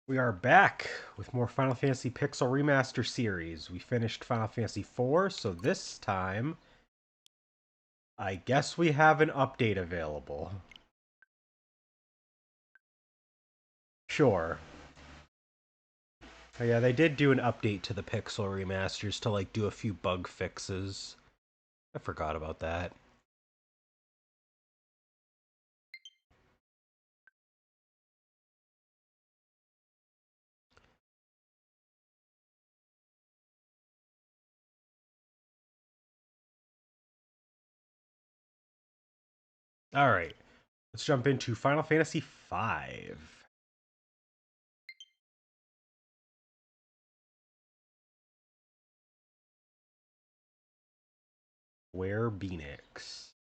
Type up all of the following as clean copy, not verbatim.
We are back with more Final Fantasy Pixel Remaster series. We finished Final Fantasy IV, so this time, I guess we have an update available. Sure. Oh, yeah, they did do an update to the Pixel Remasters to, do a few bug fixes. I forgot about that. Alright, let's jump into Final Fantasy V. Where Beanix.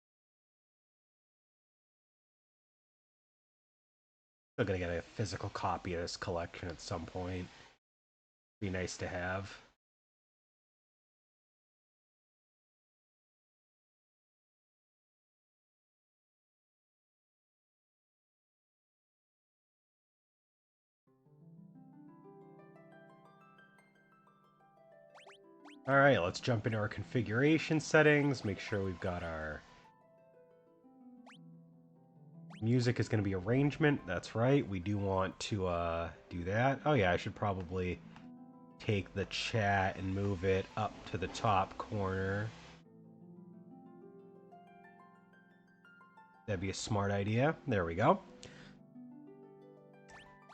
Still gonna get a physical copy of this collection at some point. Be nice to have. Alright, let's jump into our configuration settings, make sure we've got our music is going to be arrangement. That's right, we do want to do that. Oh yeah, I should probably take the chat and move it up to the top corner. That'd be a smart idea. There we go.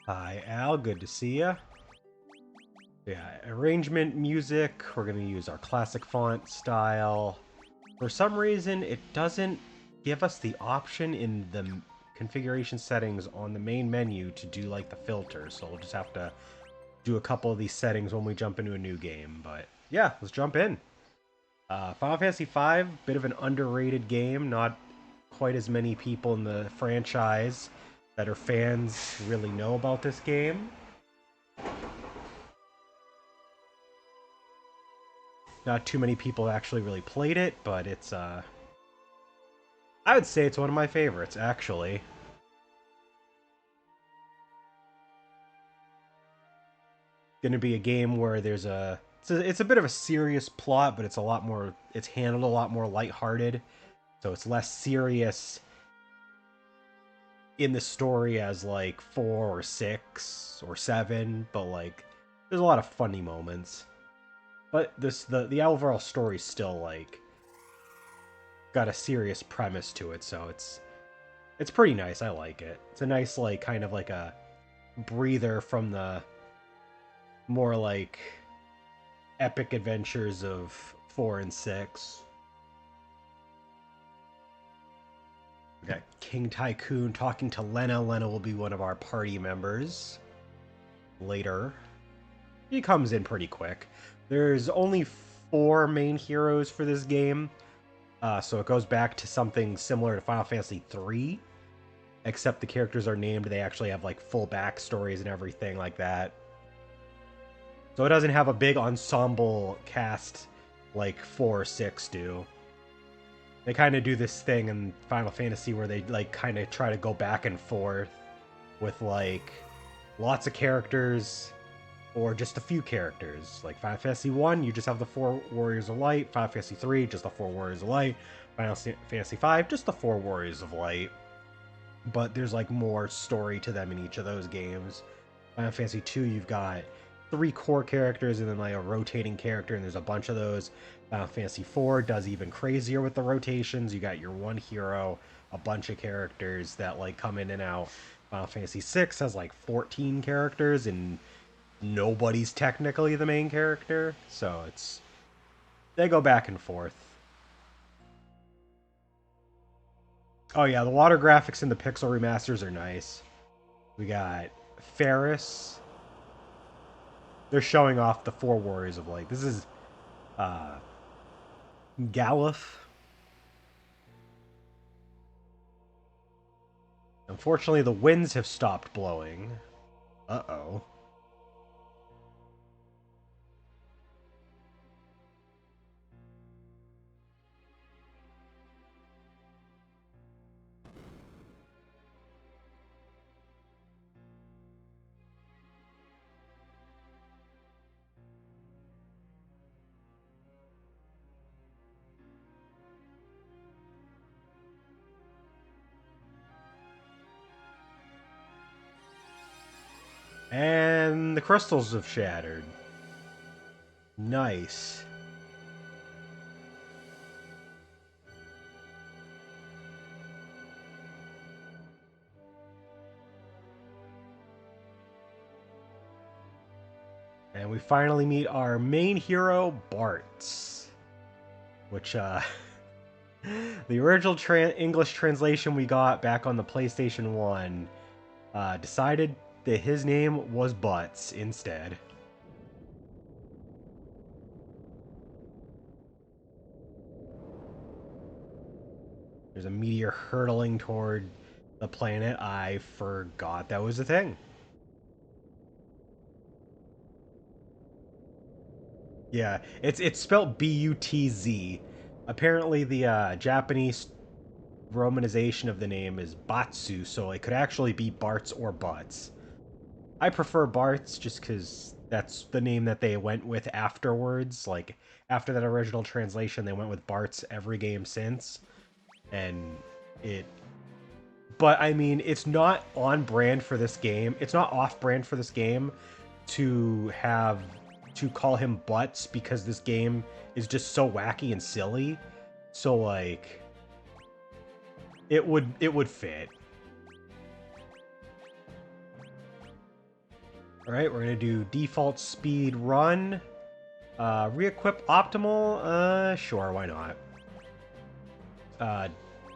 Hi Al, good to see ya. Yeah, arrangement, music, we're going to use our classic font style. For some reason, it doesn't give us the option in the configuration settings on the main menu to do like the filters, so we'll just have to do a couple of these settings when we jump into a new game. But yeah, let's jump in. Final Fantasy V, bit of an underrated game. Not quite as many people in the franchise that are fans really know about this game. Not too many people actually really played it, but it's I would say it's one of my favorites, actually. Going to be a game where it's a bit of a serious plot, but it's handled a lot more lighthearted, so it's less serious in the story as like 4 or 6 or 7, but like there's a lot of funny moments. But the overall story's still like got a serious premise to it, so it's pretty nice. I like it. It's a nice like kind of like a breather from the more like epic adventures of 4 and 6. We got King Tycoon talking to Lena. Lena will be one of our party members later. He comes in pretty quick. There's only 4 main heroes for this game, so it goes back to something similar to Final Fantasy III, except the characters are named. They actually have like full backstories and everything like that. So it doesn't have a big ensemble cast like 4 or 6 do. They kind of do this thing in Final Fantasy where they like kind of try to go back and forth with like lots of characters or just a few characters. Like Final Fantasy 1, you just have the 4 Warriors of Light. Final Fantasy 3, just the 4 Warriors of Light. Final Fantasy 5, just the 4 Warriors of Light. But there's like more story to them in each of those games. Final Fantasy 2, you've got 3 core characters and then like a rotating character, and there's a bunch of those. Final Fantasy 4 does even crazier with the rotations. You got your one hero, a bunch of characters that like come in and out. Final Fantasy 6 has like 14 characters and nobody's technically the main character, so they go back and forth. Oh yeah, the water graphics in the pixel remasters are nice. We got Ferris. They're showing off the 4 Warriors of Light. This is uh Galuf. Unfortunately, the winds have stopped blowing. Uh-oh. crystals have shattered. Nice. And we finally meet our main hero, Bartz. Which, the original English translation we got back on the PlayStation 1 decided that his name was Butts instead. There's a meteor hurtling toward the planet. I forgot that was a thing. Yeah, it's spelled B-U-T-Z. Apparently, the Japanese romanization of the name is Batsu, so it could actually be Bartz or Butts. I prefer Bartz just because that's the name that they went with afterwards. Like, after that original translation, they went with Bartz every game since. And it. But, I mean, it's not on brand for this game. It's not off brand for this game to have. To call him Butts because this game is just so wacky and silly. So, like. It would fit. Alright, we're gonna do default speed run. Re-equip optimal? Sure, why not?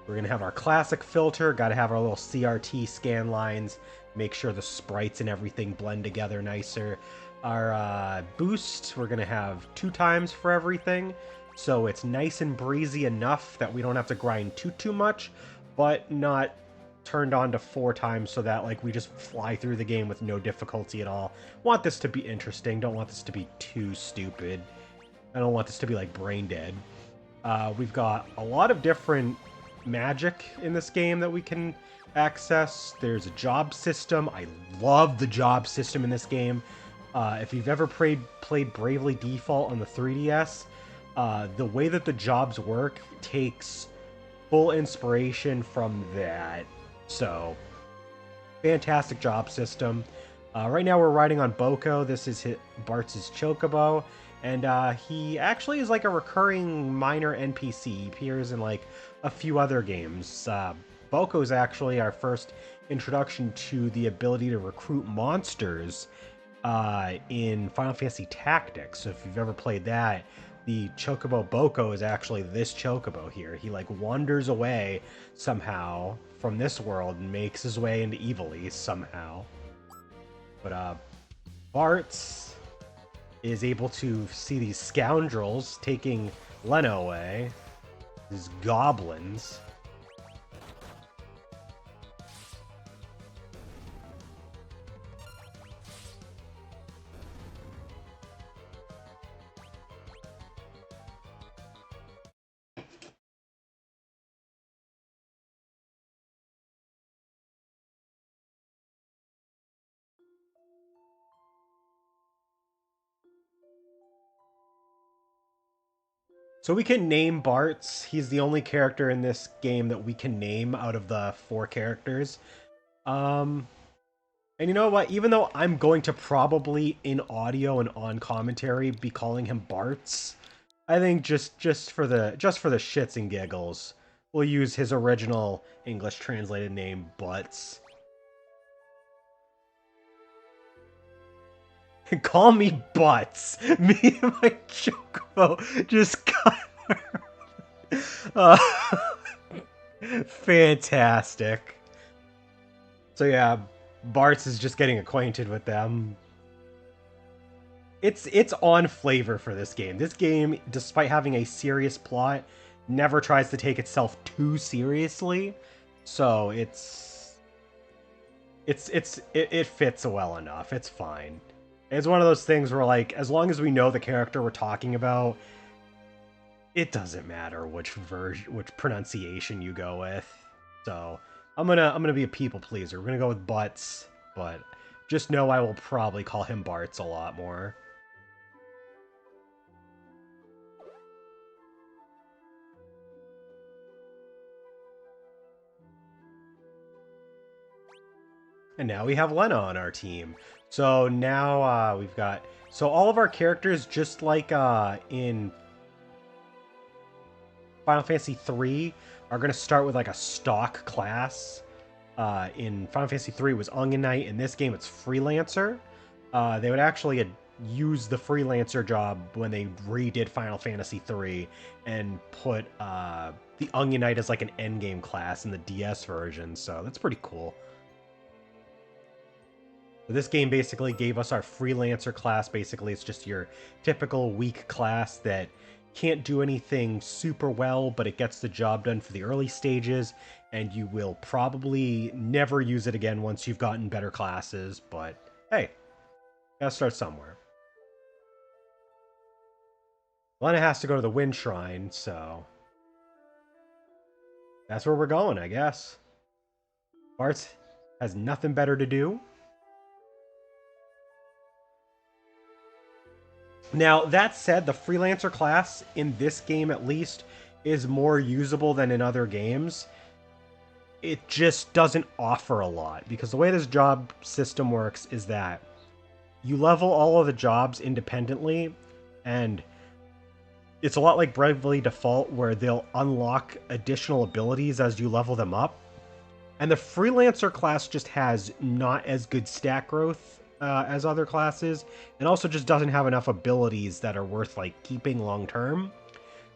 We're gonna have our classic filter, gotta have our little CRT scan lines, make sure the sprites and everything blend together nicer. Our boost, we're gonna have 2 times for everything, so it's nice and breezy enough that we don't have to grind too much, but not turned on to 4 times so that like we just fly through the game with no difficulty at all. Want this to be interesting, don't want this to be too stupid. I don't want this to be like brain dead. We've got a lot of different magic in this game that we can access. There's a job system. I love the job system in this game. If you've ever played Bravely Default on the 3DS, the way that the jobs work takes full inspiration from that. So, fantastic job system. Right now we're riding on Boko. This is Bartz' Chocobo. And he actually is like a recurring minor NPC. He appears in like a few other games. Boko is actually our first introduction to the ability to recruit monsters in Final Fantasy Tactics. So if you've ever played that, the Chocobo Boko is actually this Chocobo here. He like wanders away somehow from this world and makes his way into Evilise somehow. But Bartz is able to see these scoundrels taking Lena away. These goblins. So we can name Bartz. He's the only character in this game that we can name out of the 4 characters. And you know what? Even though I'm going to probably in audio and on commentary be calling him Bartz, I think just for the shits and giggles, we'll use his original English translated name, Butts. Call me Butts. Me and my Chocobo just got. uh, Fantastic. So yeah, Bartz is just getting acquainted with them. It's on flavor for this game. This game, despite having a serious plot, never tries to take itself too seriously. So it fits well enough. It's fine. It's one of those things where like as long as we know the character we're talking about, it doesn't matter which pronunciation you go with. So I'm gonna be a people pleaser. We're gonna go with Butts, but just know I will probably call him Bartz a lot more. And now we have Lena on our team. So now we've got... So all of our characters, just like in Final Fantasy 3, are going to start with like a stock class. In Final Fantasy 3 was Onion Knight. In this game, it's Freelancer. They would actually use the Freelancer job when they redid Final Fantasy 3 and put the Onion Knight as like an endgame class in the DS version. So that's pretty cool. So this game basically gave us our Freelancer class. Basically, it's just your typical weak class that can't do anything super well, but it gets the job done for the early stages, and you will probably never use it again once you've gotten better classes, but hey, gotta start somewhere. Lena has to go to the Wind Shrine, so that's where we're going, I guess. Bart has nothing better to do. Now, that said, the Freelancer class, in this game at least, is more usable than in other games. It just doesn't offer a lot, because the way this job system works is that you level all of the jobs independently, and it's a lot like Bravely Default, where they'll unlock additional abilities as you level them up. And the Freelancer class just has not as good stat growth as other classes, and also just doesn't have enough abilities that are worth like keeping long term.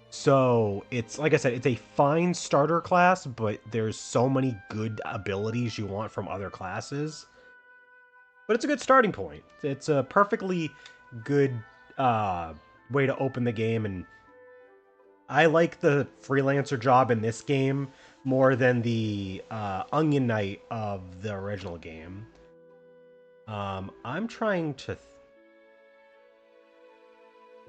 So it's, like I said, it's a fine starter class, but there's so many good abilities you want from other classes. But it's a good starting point. It's a perfectly good way to open the game, and I like the Freelancer job in this game more than the Onion Knight of the original game. I'm trying to...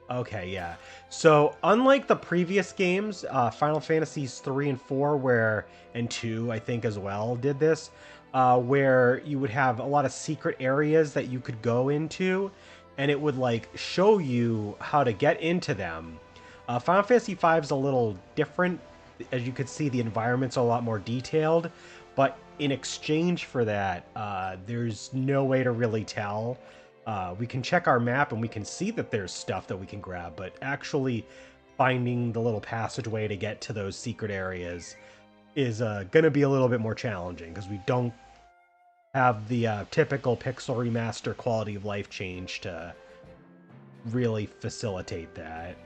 Okay, yeah. So, unlike the previous games, Final Fantasies 3 and 4, and 2, I think, as well, did this, where you would have a lot of secret areas that you could go into, and it would, like, show you how to get into them. Final Fantasy 5 is a little different. As you could see, the environment's a lot more detailed, but in exchange for that, there's no way to really tell. We can check our map and we can see that there's stuff that we can grab, but actually finding the little passageway to get to those secret areas is going to be a little bit more challenging, because we don't have the typical pixel remaster quality of life change to really facilitate that.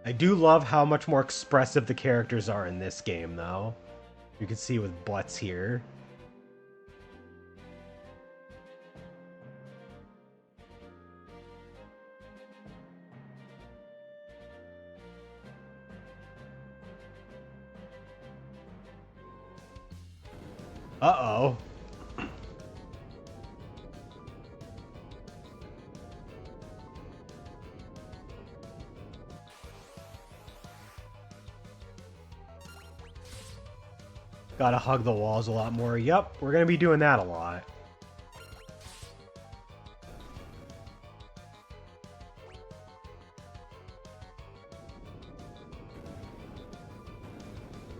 I do love how much more expressive the characters are in this game, though. You can see with Butts here. Uh-oh. Gotta hug the walls a lot more. Yep, we're gonna be doing that a lot.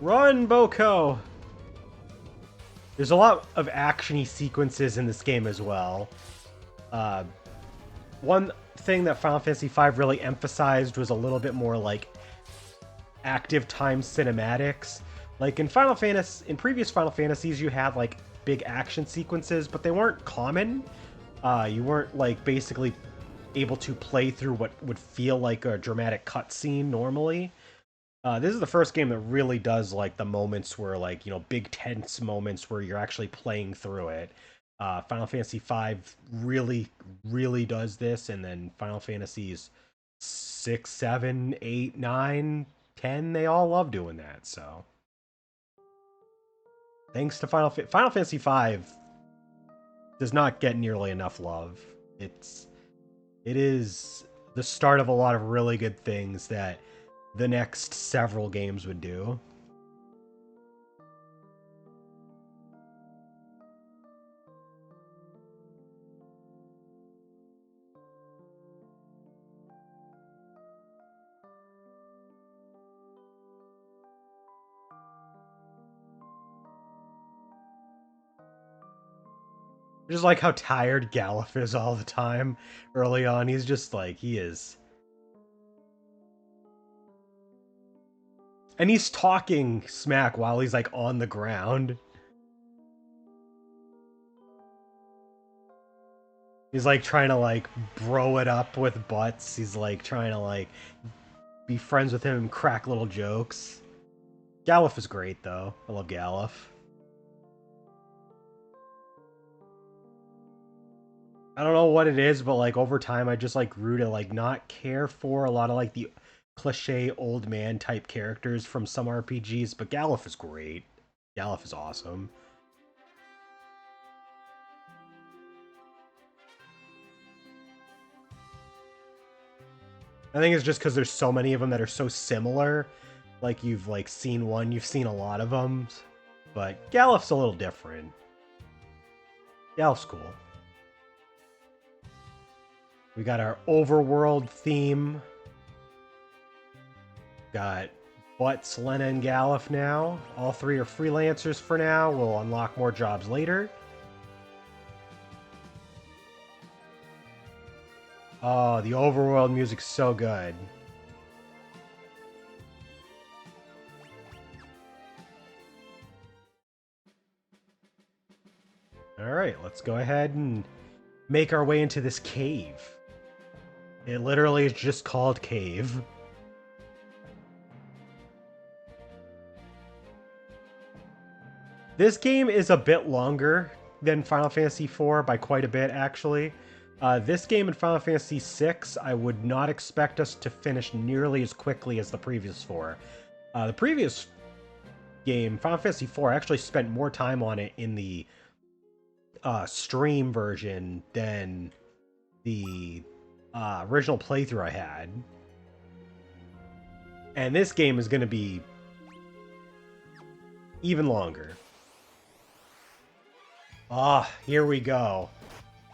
Run, Boko! There's a lot of action-y sequences in this game as well. One thing that Final Fantasy V really emphasized was a little bit more like active time cinematics. Like in previous Final Fantasies, you had like big action sequences, but they weren't common. You weren't like basically able to play through what would feel like a dramatic cutscene normally. This is the first game that really does like the moments where, like, you know, big tense moments where you're actually playing through it. Final Fantasy V really, really does this, and then Final Fantasies 6, 7, 8, 9, 10, they all love doing that, so. Thanks to Final Fantasy V does not get nearly enough love. It is the start of a lot of really good things that the next several games would do. Just like how tired Galuf is all the time early on. He's just like, he is. And he's talking smack while he's like on the ground. He's like trying to like bro it up with Butts. He's like trying to like be friends with him and crack little jokes. Galuf is great though. I love Galuf. I don't know what it is, but like over time I just like grew to like not care for a lot of like the cliche old man type characters from some RPGs, but Galuf is great. Galuf is awesome. I think it's just because there's so many of them that are so similar. Like you've like seen one, you've seen a lot of them, but Galuf's a little different. Galuf's cool. We got our overworld theme. Got Butts, Lena, and Galuf now. All three are freelancers for now. We'll unlock more jobs later. Oh, the overworld music's so good. Alright, let's go ahead and make our way into this cave. It literally is just called Cave. This game is a bit longer than Final Fantasy IV by quite a bit, actually. This game and Final Fantasy VI, I would not expect us to finish nearly as quickly as the previous four. The previous game, Final Fantasy IV, I actually spent more time on it in the stream version than the original playthrough I had. And this game is going to be even longer. Ah, here we go.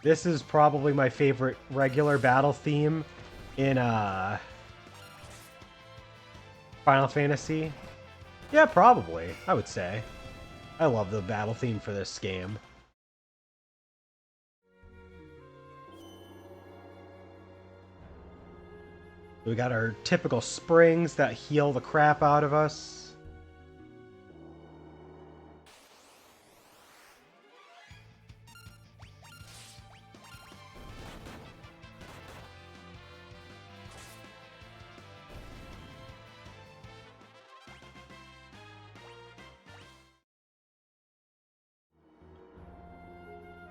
This is probably my favorite regular battle theme in Final Fantasy. Yeah, probably, I would say. I love the battle theme for this game. We got our typical springs that heal the crap out of us.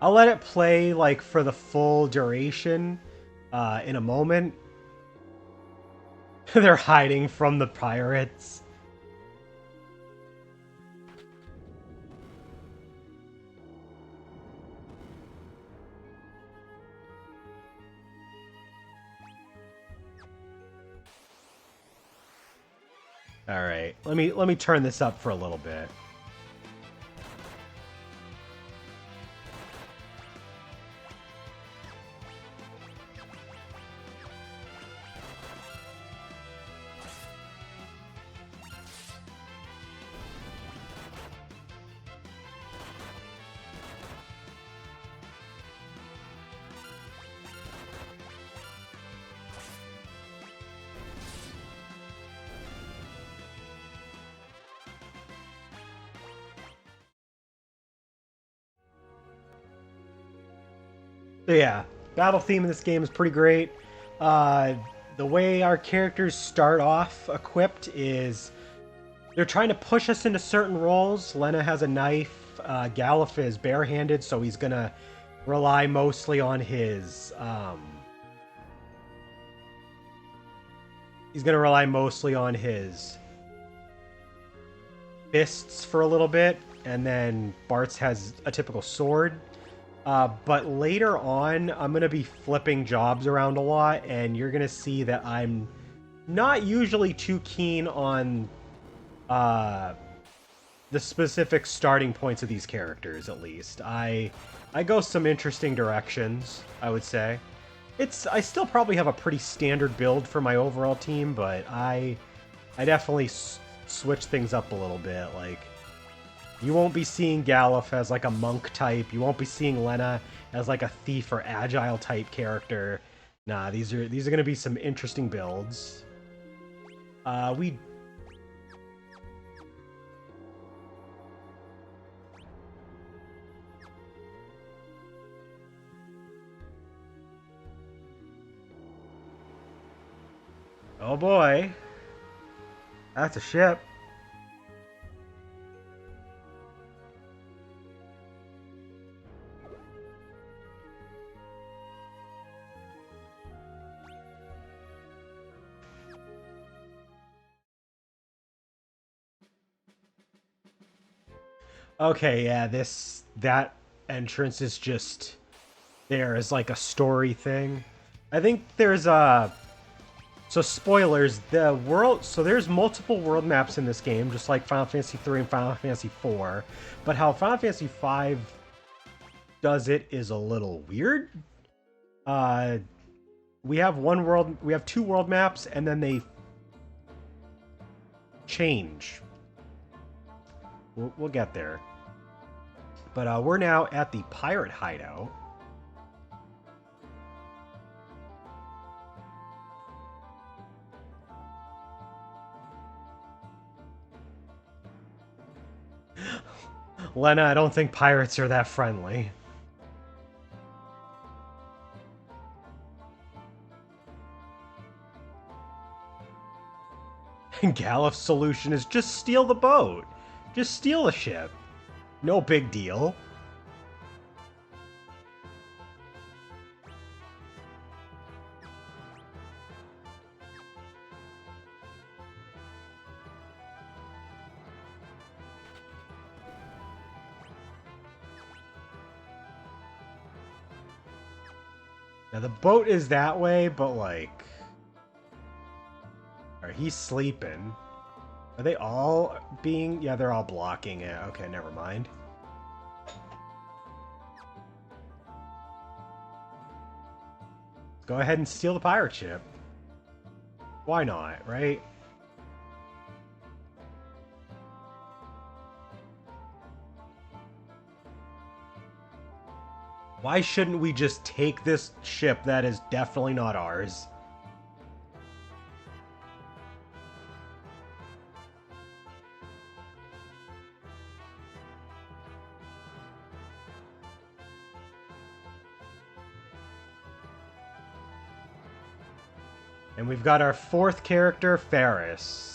I'll let it play like for the full duration in a moment. They're hiding from the pirates. All right, let me turn this up for a little bit. So yeah, battle theme in this game is pretty great. The way our characters start off equipped is they're trying to push us into certain roles. Lena has a knife. Galuf is barehanded, so he's gonna rely mostly on his fists for a little bit, and then Bart's has a typical sword. But later on, I'm going to be flipping jobs around a lot, and you're going to see that I'm not usually too keen on the specific starting points of these characters, at least. I go some interesting directions, I would say. I still probably have a pretty standard build for my overall team, but I definitely switch things up a little bit. Like, You won't be seeing Galuf as like a monk type. You won't be seeing Lena as like a thief or agile type character. Nah, these are gonna be some interesting builds. We Oh boy. That's a ship. Okay, yeah, that entrance is just there as like a story thing. I think there's a so spoilers, the world so there's multiple world maps in this game, just like Final Fantasy 3 and Final Fantasy 4. But how Final Fantasy 5 does it is a little weird. Uh we have two world maps and then they change. We'll get there. But we're now at the pirate hideout. Lena, I don't think pirates are that friendly. Galif's solution is just steal the boat. Just steal the ship. No big deal. Now the boat is that way, but like... Alright, he's sleeping. Are they all being... Yeah, they're all blocking it. Okay, never mind. Go ahead and steal the pirate ship. Why not, right? Why shouldn't we just take this ship that is definitely not ours? And we've got our fourth character, Ferris.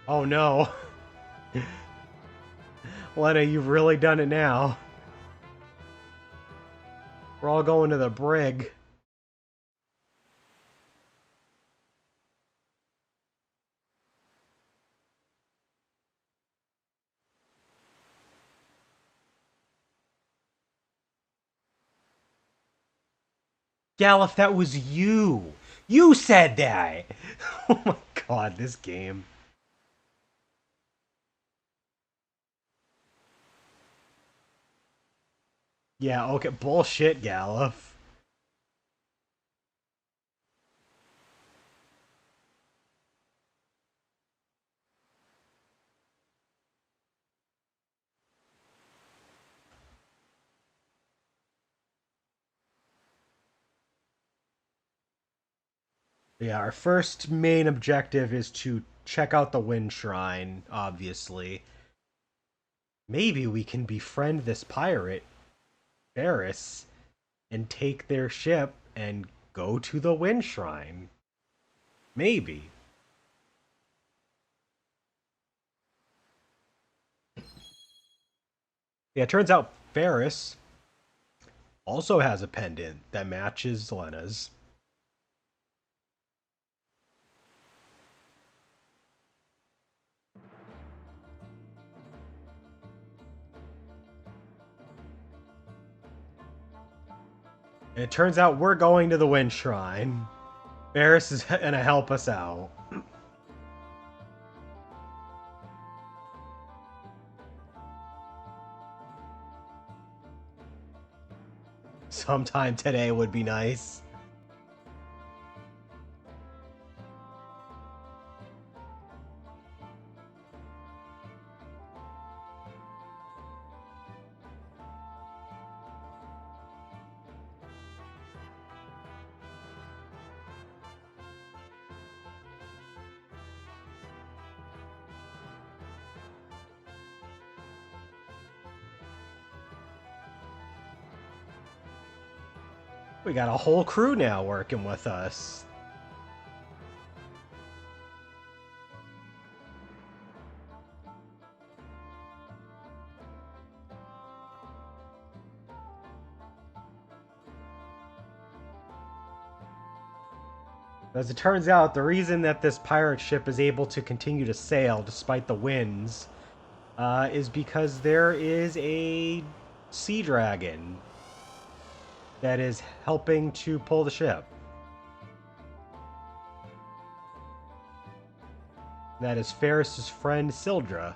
Oh no. Lena, you've really done it now. We're all going to the brig. Galif, that was you. You said that. Oh my god, this game. Yeah, okay, bullshit, Galif. Yeah, our first main objective is to check out the Wind Shrine, obviously. Maybe we can befriend this pirate, Ferris, and take their ship and go to the Wind Shrine. Maybe. Yeah, it turns out Ferris also has a pendant that matches Lena's. And it turns out we're going to the Wind Shrine. Ferris is gonna help us out. Sometime today would be nice. We got a whole crew now working with us. As it turns out, the reason that this pirate ship is able to continue to sail despite the winds is because there is a sea dragon that is helping to pull the ship. That is Ferris's friend Sildra.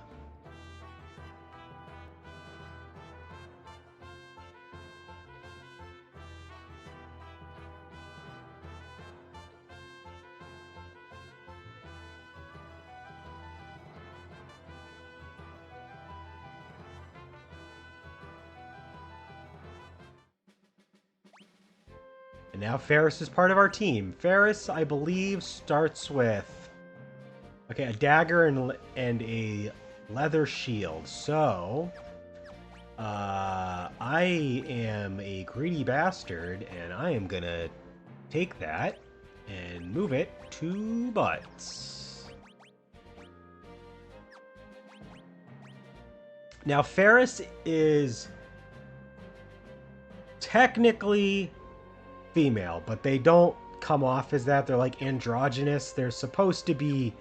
And now Ferris is part of our team. Ferris, I believe, starts with okay, a dagger and a leather shield. So, I am a greedy bastard, and I am gonna take that and move it to butts. Now, Ferris is technically female, but they don't come off as that. They're like androgynous. They're supposed to be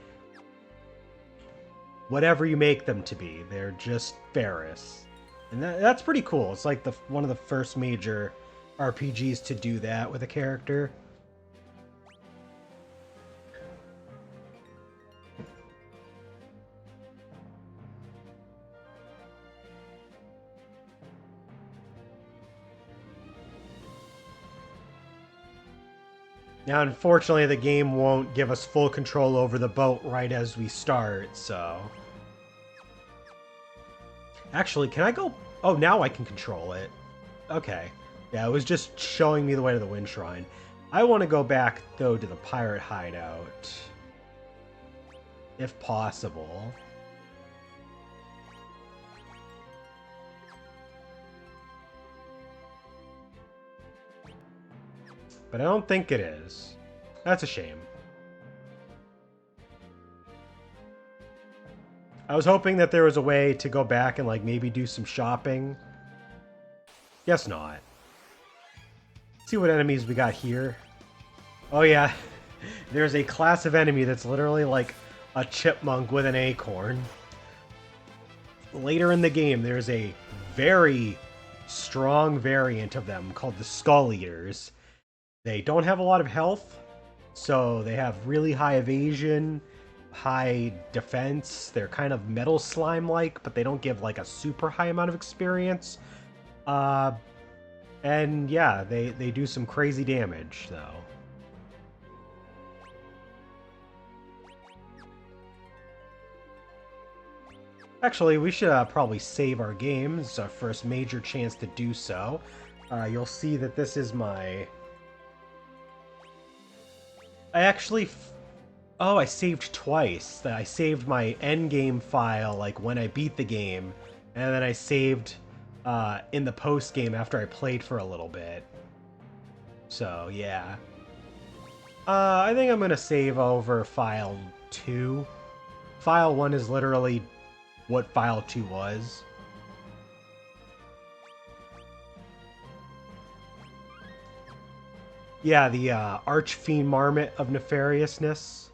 whatever you make them to be. They're just Ferris. And that's pretty cool. It's like one of the first major RPGs to do that with a character. Now, unfortunately, the game won't give us full control over the boat right as we start, so... Actually, can I go... Oh, now I can control it. Okay. Yeah, it was just showing me the way to the Wind Shrine. I want to go back, though, to the pirate hideout. If possible. But I don't think it is. That's a shame. I was hoping that there was a way to go back and like maybe do some shopping. Guess not. Let's see what enemies we got here. Oh yeah, there's a class of enemy that's literally like a chipmunk with an acorn. Later in the game, there's a very strong variant of them called the Skull Eaters. They don't have a lot of health, so they have really high evasion, high defense. They're kind of metal slime-like, but they don't give like a super high amount of experience. And yeah, they do some crazy damage, though. Actually, we should probably save our game. It's our first major chance to do so. You'll see that this is my... I actually... Oh, I saved twice. I saved my endgame file, like, when I beat the game, and then I saved in the post-game after I played for a little bit. So, yeah. I think I'm gonna save over File 2. File 1 is literally what File 2 was. Yeah, the Archfiend Marmot of Nefariousness.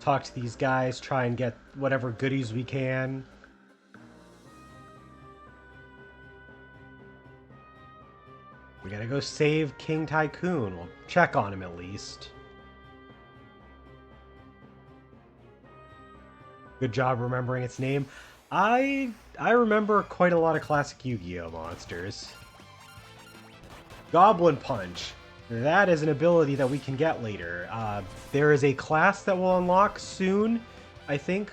Talk to these guys, try and get whatever goodies we can. We gotta go save King Tycoon. We'll check on him at least. Good job remembering its name. I remember quite a lot of classic Yu-Gi-Oh monsters. Goblin Punch. That is an ability that we can get later. There is a class that will unlock soon, I think,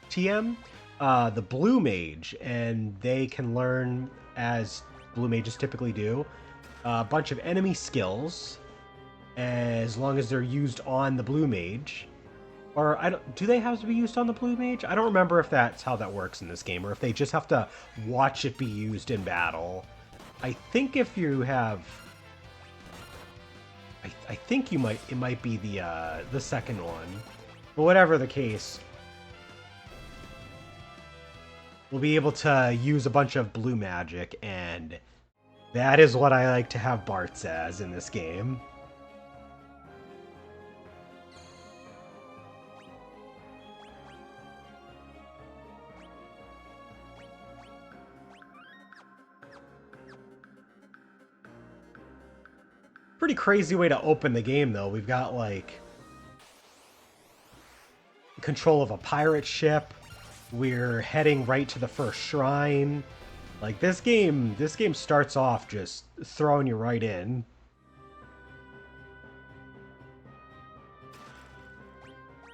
TM, the Blue Mage, and they can learn, as Blue Mages typically do, a bunch of enemy skills, as long as they're used on the Blue Mage. Or do they have to be used on the Blue Mage? I don't remember if that's how that works in this game, or if they just have to watch it be used in battle. I think if you have... I think it might be the second one. But whatever the case, we'll be able to use a bunch of blue magic, and that is what I like to have Bartz as in this game. Pretty crazy way to open the game, though. We've got, like, control of a pirate ship. We're heading right to the first shrine. Like, this game starts off just throwing you right in.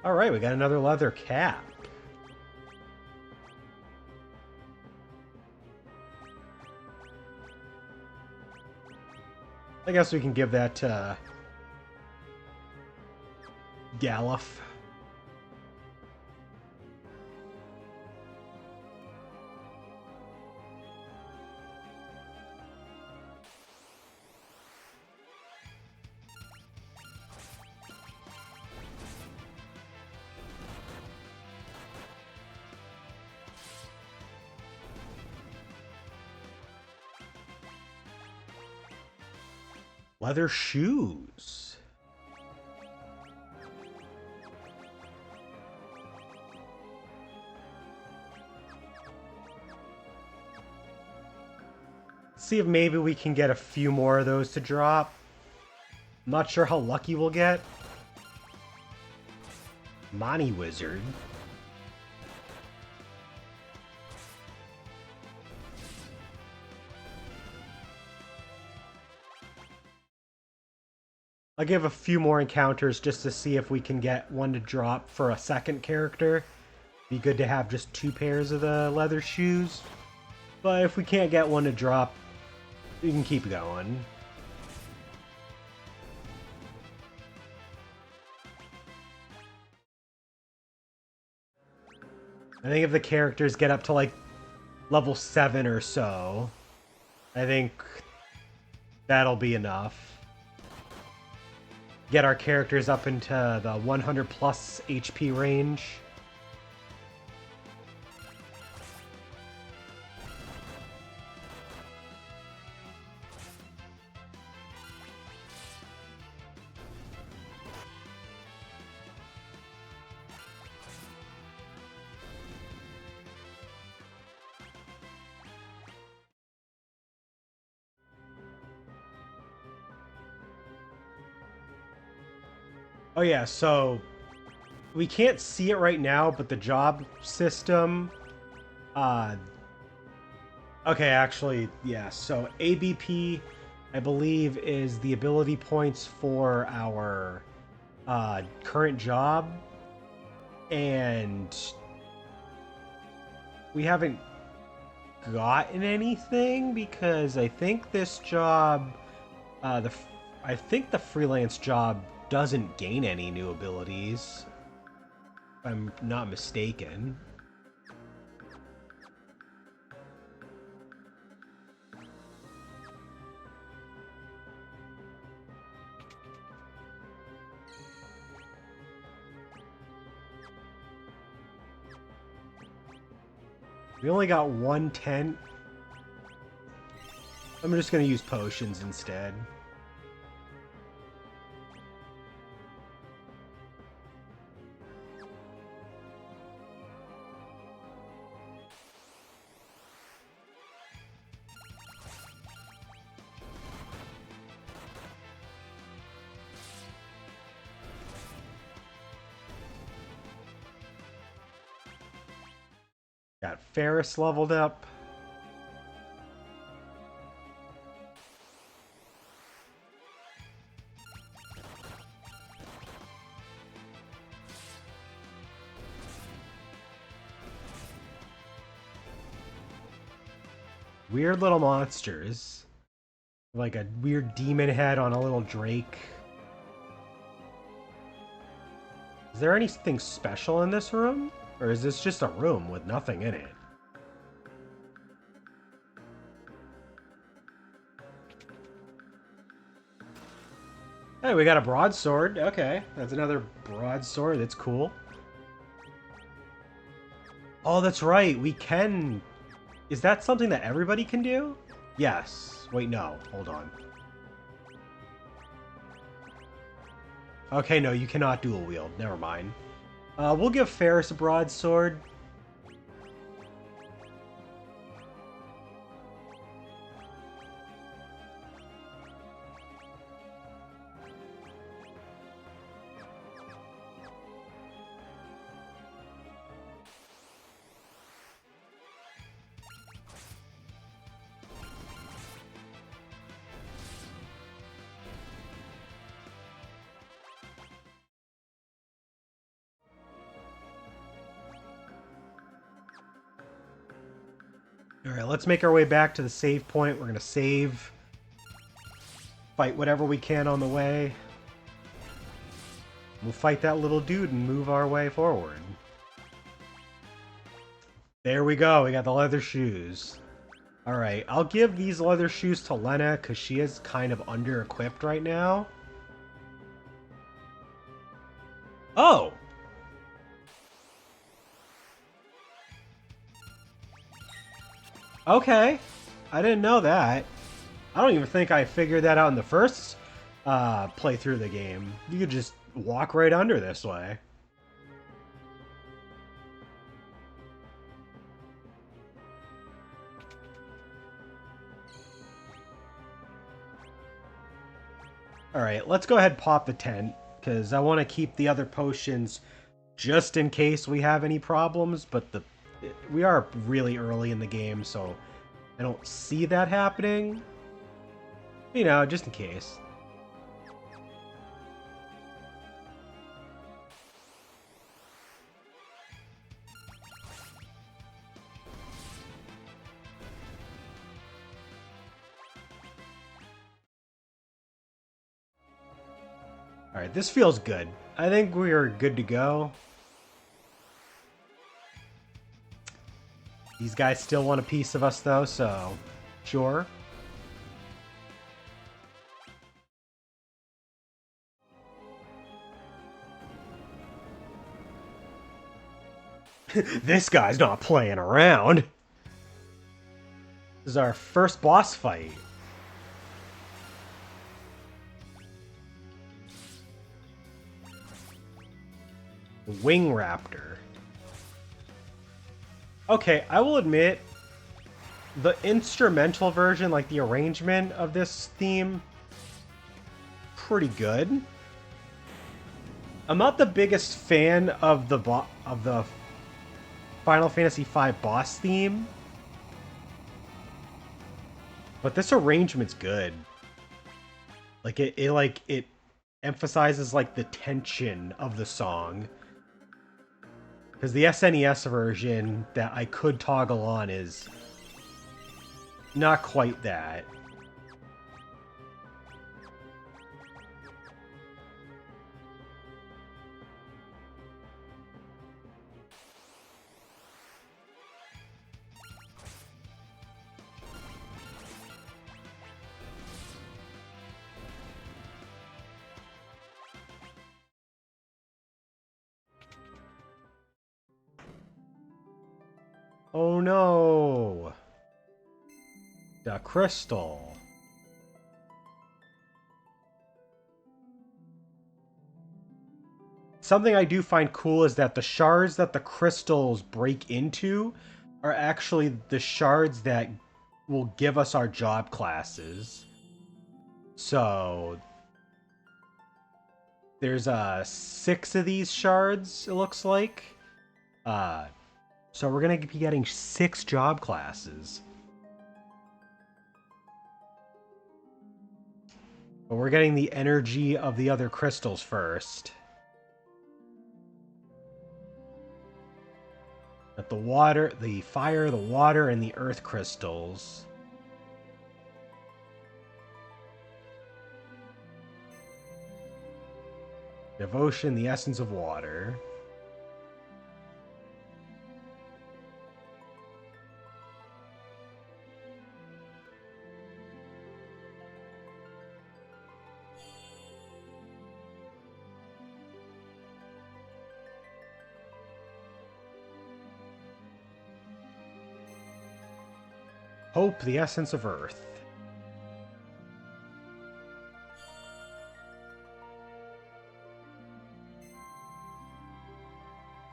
Alright, we got another leather cap. I guess we can give that to Galuf. Leather shoes. See if maybe we can get a few more of those to drop. I'm not sure how lucky we'll get. Money Wizard. I'll give a few more encounters just to see if we can get one to drop for a second character. Be good to have just 2 pairs of the leather shoes. But if we can't get one to drop, we can keep going. I think if the characters get up to like level 7 or so, I think that'll be enough. Get our characters up into the 100 plus HP range. Oh yeah, so we can't see it right now, but the job system, okay, actually, yeah, so ABP I believe, is the ability points for our current job, and we haven't gotten anything because I think this job, I think the freelance job doesn't gain any new abilities, if I'm not mistaken. We only got one tent. I'm just going to use potions instead. Got Ferris leveled up. Weird little monsters. Like a weird demon head on a little drake. Is there anything special in this room? Or is this just a room with nothing in it? Hey, we got a broadsword. Okay, that's another broadsword. That's cool. Oh, that's right. We can... Is that something that everybody can do? Yes. Wait, no. Hold on. Okay, no, you cannot dual wield. Never mind. We'll give Ferris a broadsword. Alright, let's make our way back to the save point. We're going to save. Fight whatever we can on the way. We'll fight that little dude and move our way forward. There we go. We got the leather shoes. Alright, I'll give these leather shoes to Lena because she is kind of under-equipped right now. Oh! Okay. I didn't know that. I don't even think I figured that out in the first playthrough of the game. You could just walk right under this way. Alright, let's go ahead and pop the tent, because I want to keep the other potions just in case we have any problems, but we are really early in the game, so I don't see that happening. You know, just in case. Alright, this feels good. I think we are good to go. These guys still want a piece of us, though, so sure. This guy's not playing around. This is our first boss fight. Wing Raptor. Okay, I will admit, the instrumental version, like the arrangement of this theme, pretty good. I'm not the biggest fan of the Final Fantasy V boss theme, but this arrangement's good. Like it emphasizes like the tension of the song. Because the SNES version that I could toggle on is not quite that. Oh no! The crystal. Something I do find cool is that the shards that the crystals break into are actually the shards that will give us our job classes. So there's 6 of these shards, it looks like. Uh so we're gonna be getting 6 job classes. But we're getting the energy of the other crystals first. But the water, the fire, the water, and the earth crystals. Devotion, the essence of water. Hope, the essence of earth.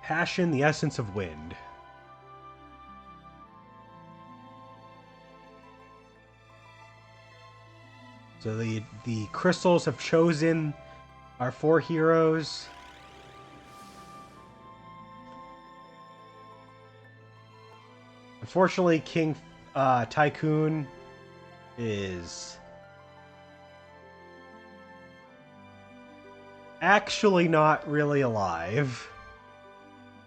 Passion, the essence of wind. So the crystals have chosen our 4 heroes. Unfortunately, King Tycoon is actually not really alive.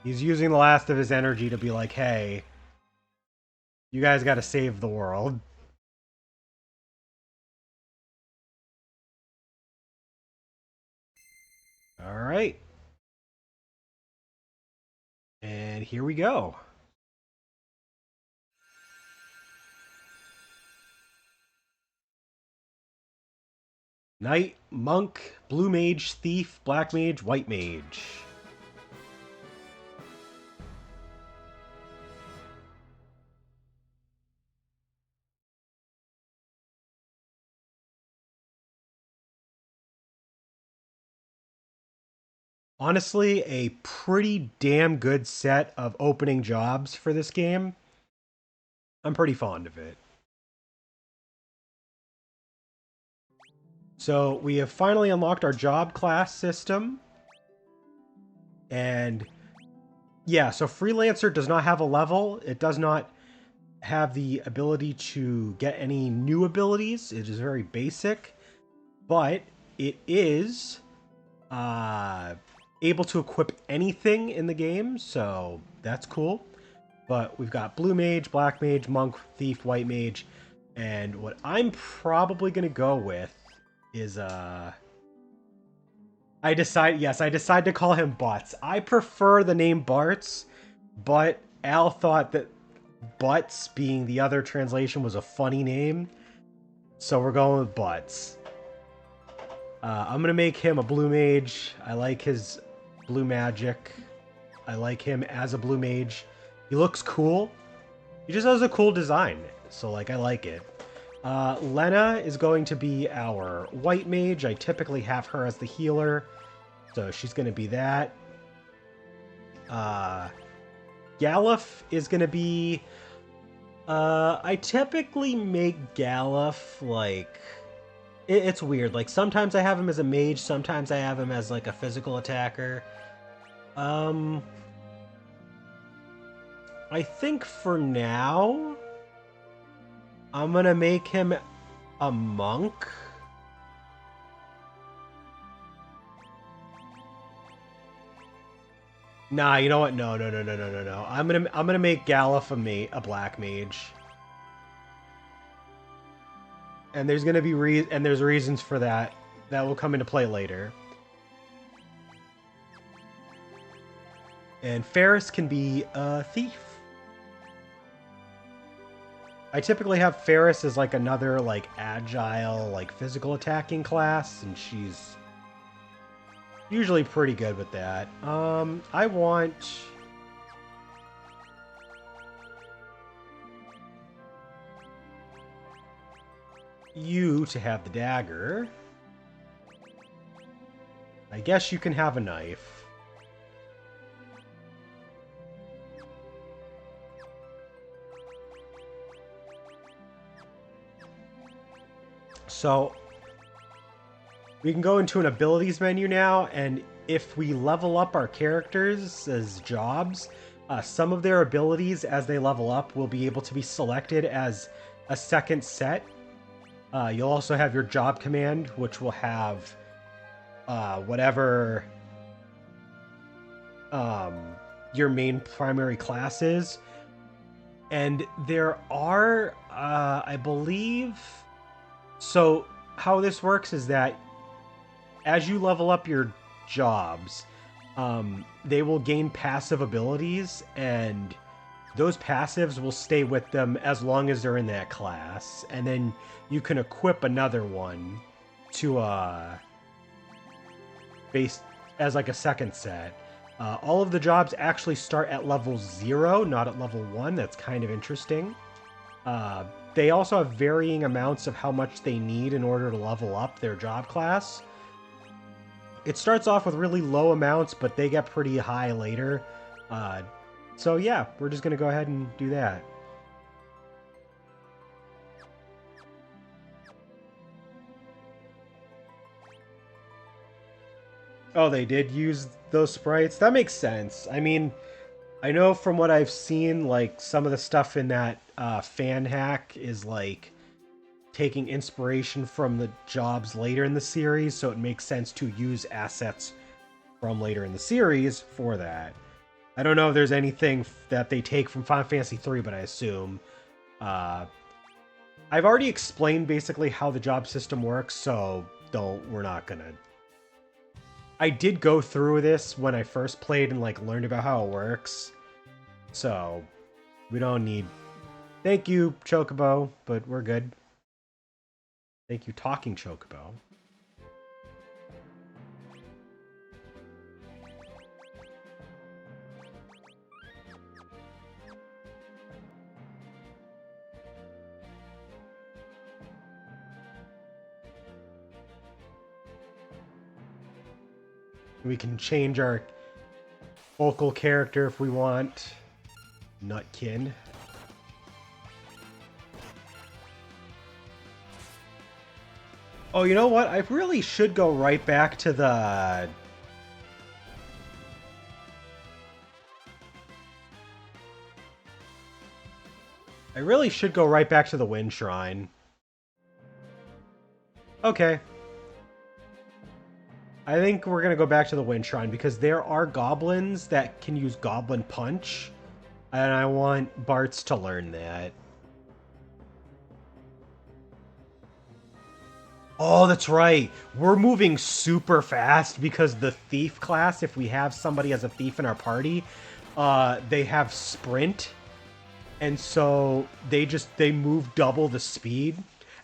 He's using the last of his energy to be like, hey, you guys gotta save the world. Alright. And here we go. Knight, monk, blue mage, thief, black mage, white mage. Honestly, a pretty damn good set of opening jobs for this game. I'm pretty fond of it. So we have finally unlocked our job class system. And yeah, so Freelancer does not have a level. It does not have the ability to get any new abilities. It is very basic. But it is able to equip anything in the game, so that's cool. But we've got blue mage, black mage, monk, thief, white mage, and what I'm probably gonna go with is I decide to call him Butts. I prefer the name Bartz, but Al thought that Butts being the other translation was a funny name, so we're going with Butts. I'm gonna make him a blue mage. I like his blue magic. I like him as a blue mage. He looks cool. He just has a cool design, so like I like it. Lena is going to be our white mage. I typically have her as the healer, so she's going to be that. Galuf is going to be... I typically make Galuf, like... It's weird. Like, sometimes I have him as a mage, sometimes I have him as, like, a physical attacker. I think for now, I'm gonna make him a monk. Nah, you know what? No, no, no, no, no, no, no. I'm gonna make Galif a black mage. And there's gonna be there's reasons for that that will come into play later. And Ferris can be a thief. I typically have Ferris as like another like agile, like physical attacking class, and she's usually pretty good with that. I want you to have the dagger. I guess you can have a knife. So we can go into an abilities menu now, and if we level up our characters as jobs, some of their abilities as they level up will be able to be selected as a second set. You'll also have your job command, which will have whatever your main primary class is. And there are, I believe... So how this works is that as you level up your jobs, they will gain passive abilities, and those passives will stay with them as long as they're in that class. And then you can equip another one to base as like a second set. All of the jobs actually start at level 0, not at level 1. That's kind of interesting. They also have varying amounts of how much they need in order to level up their job class. It starts off with really low amounts, but they get pretty high later. So yeah, we're just going to go ahead and do that. Oh, they did use those sprites? That makes sense. I mean, I know from what I've seen, like, some of the stuff in that fan hack is, like, taking inspiration from the jobs later in the series, so it makes sense to use assets from later in the series for that. I don't know if there's anything that they take from Final Fantasy III, but I assume. I've already explained basically how the job system works, so we're not gonna... I did go through this when I first played and like learned about how it works, so we don't need... Thank you, Chocobo, but we're good. Thank you, Talking Chocobo. We can change our vocal character if we want. Nutkin. Oh, you know what? I really should go right back to the... I really should go right back to the Wind Shrine. Okay. I think we're going to go back to the Wind Shrine because there are goblins that can use Goblin Punch, and I want Bartz to learn that. Oh, that's right. We're moving super fast because the Thief class, if we have somebody as a Thief in our party, they have Sprint, and so they move double the speed.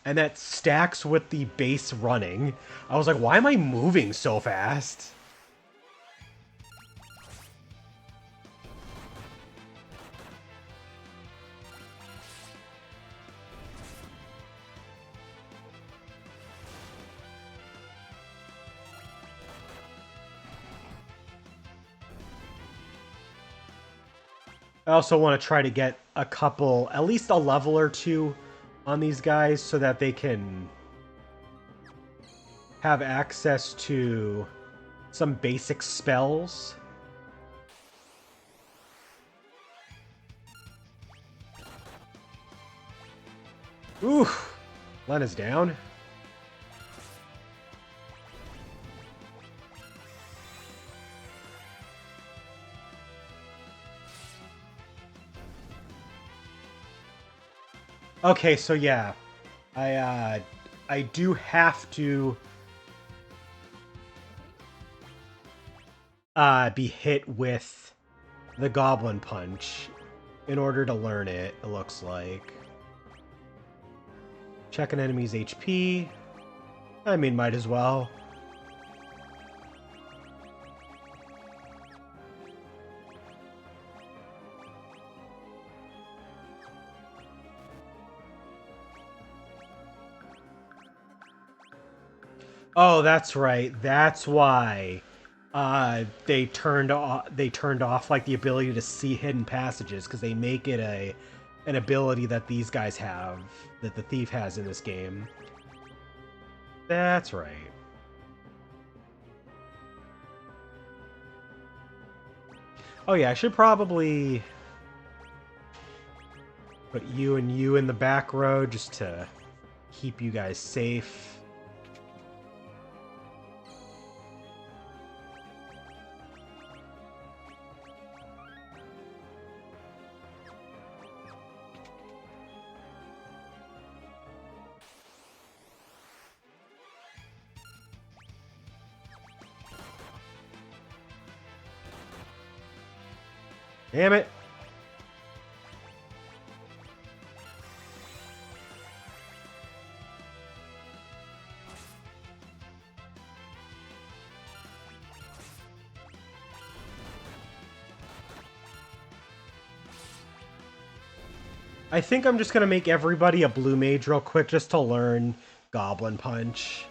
And that stacks with the base running. I was like, why am I moving so fast? I also want to try to get a couple, at least a level or two on these guys so that they can have access to some basic spells. Ooh, Lena's down. Okay, so yeah, I do have to be hit with the Goblin Punch in order to learn it. It looks like. Check an enemy's HP. I mean, might as well. Oh, that's right. That's why they turned off like the ability to see hidden passages because they make it an ability that these guys have that the thief has in this game. That's right. Oh yeah, I should probably put you and you in the back row just to keep you guys safe. Damn it. I think I'm just going to make everybody a blue mage real quick just to learn Goblin Punch.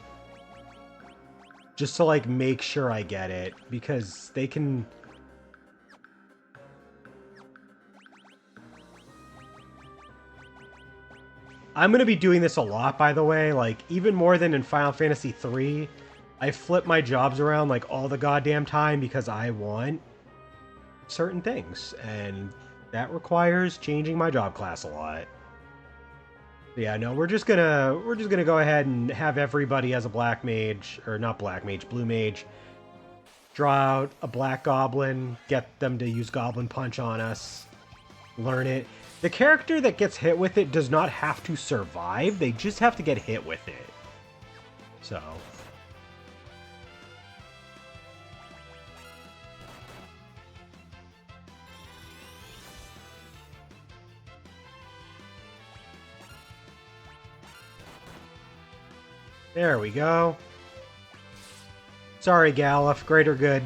Just to, like, make sure I get it. Because they can... I'm going to be doing this a lot, by the way. Like, even more than in Final Fantasy III. I flip my jobs around, like, all the goddamn time because I want certain things. And that requires changing my job class a lot. Yeah, no, we're just gonna go ahead and have everybody as a black mage, or not black mage, blue mage. Draw out a black goblin, get them to use Goblin Punch on us, learn it. The character that gets hit with it does not have to survive, they just have to get hit with it. So... there we go. Sorry, Galuf. Greater good.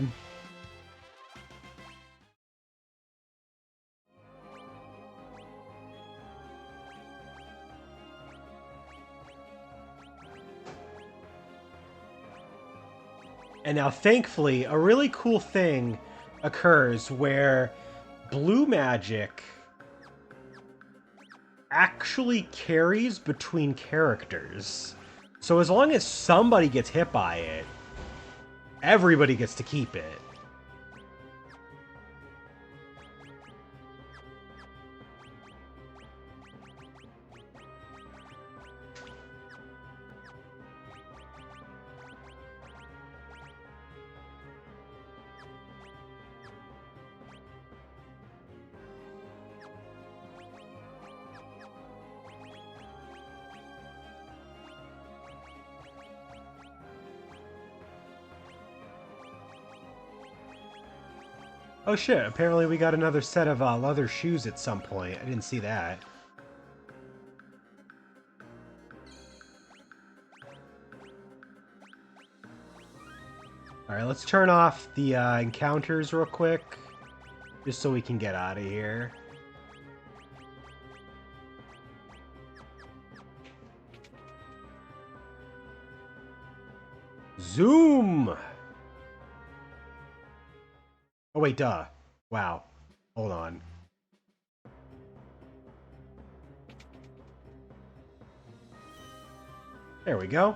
And now, thankfully, a really cool thing occurs where blue magic actually carries between characters. So as long as somebody gets hit by it, everybody gets to keep it. Oh shit, apparently we got another set of leather shoes at some point. I didn't see that. Alright, let's turn off the encounters real quick. Just so we can get out of here. Zoom! Oh wait, duh. Wow. Hold on. There we go.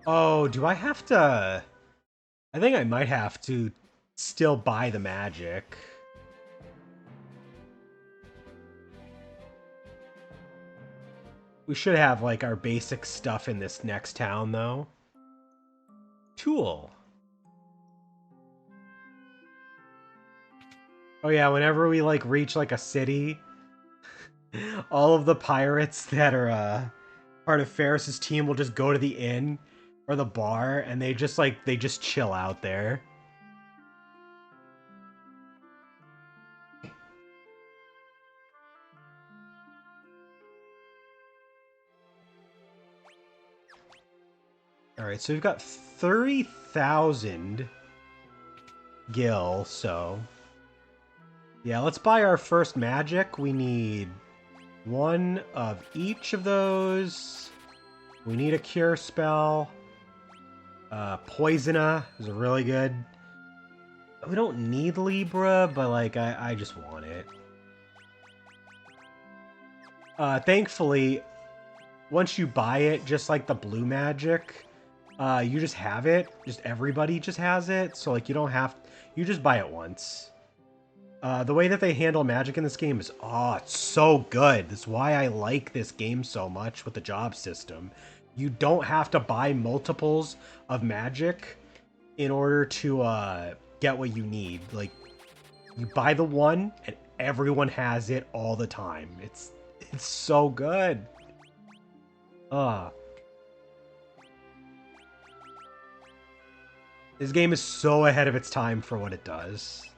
Oh, do I have to... I think I might have to still buy the magic. We should have, like, our basic stuff in this next town, though. Tool. Oh yeah, whenever we like reach like a city, all of the pirates that are part of Ferris's team will just go to the inn or the bar and they just chill out there. All right, so we've got 30,000 gil, so yeah, let's buy our first magic. We need one of each of those. We need a cure spell. Poisona is really good. We don't need Libra, but like I just want it. Thankfully, once you buy it, just like the blue magic, you just have it. Just everybody just has it. So like you don't have, you just buy it once. The way that they handle magic in this game is, oh, it's so good. That's why I like this game so much with the job system. You don't have to buy multiples of magic in order to get what you need. Like, you buy the one and everyone has it all the time. It's so good. This game is so ahead of its time for what it does.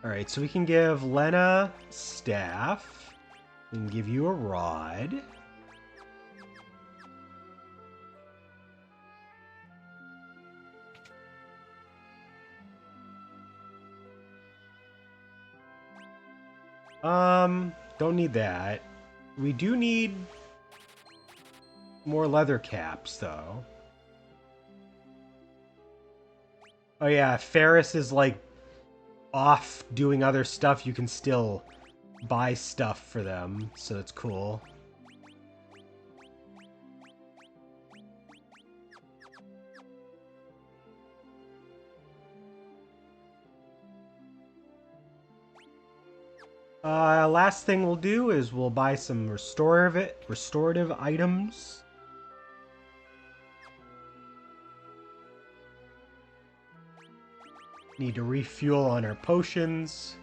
Alright, so we can give Lena staff. We can give you a rod. Don't need that. We do need more leather caps, though. Oh yeah, Ferris is like off doing other stuff. You can still buy stuff for them, so that's cool. Last thing we'll do is we'll buy some restorative items. Need to refuel on our potions.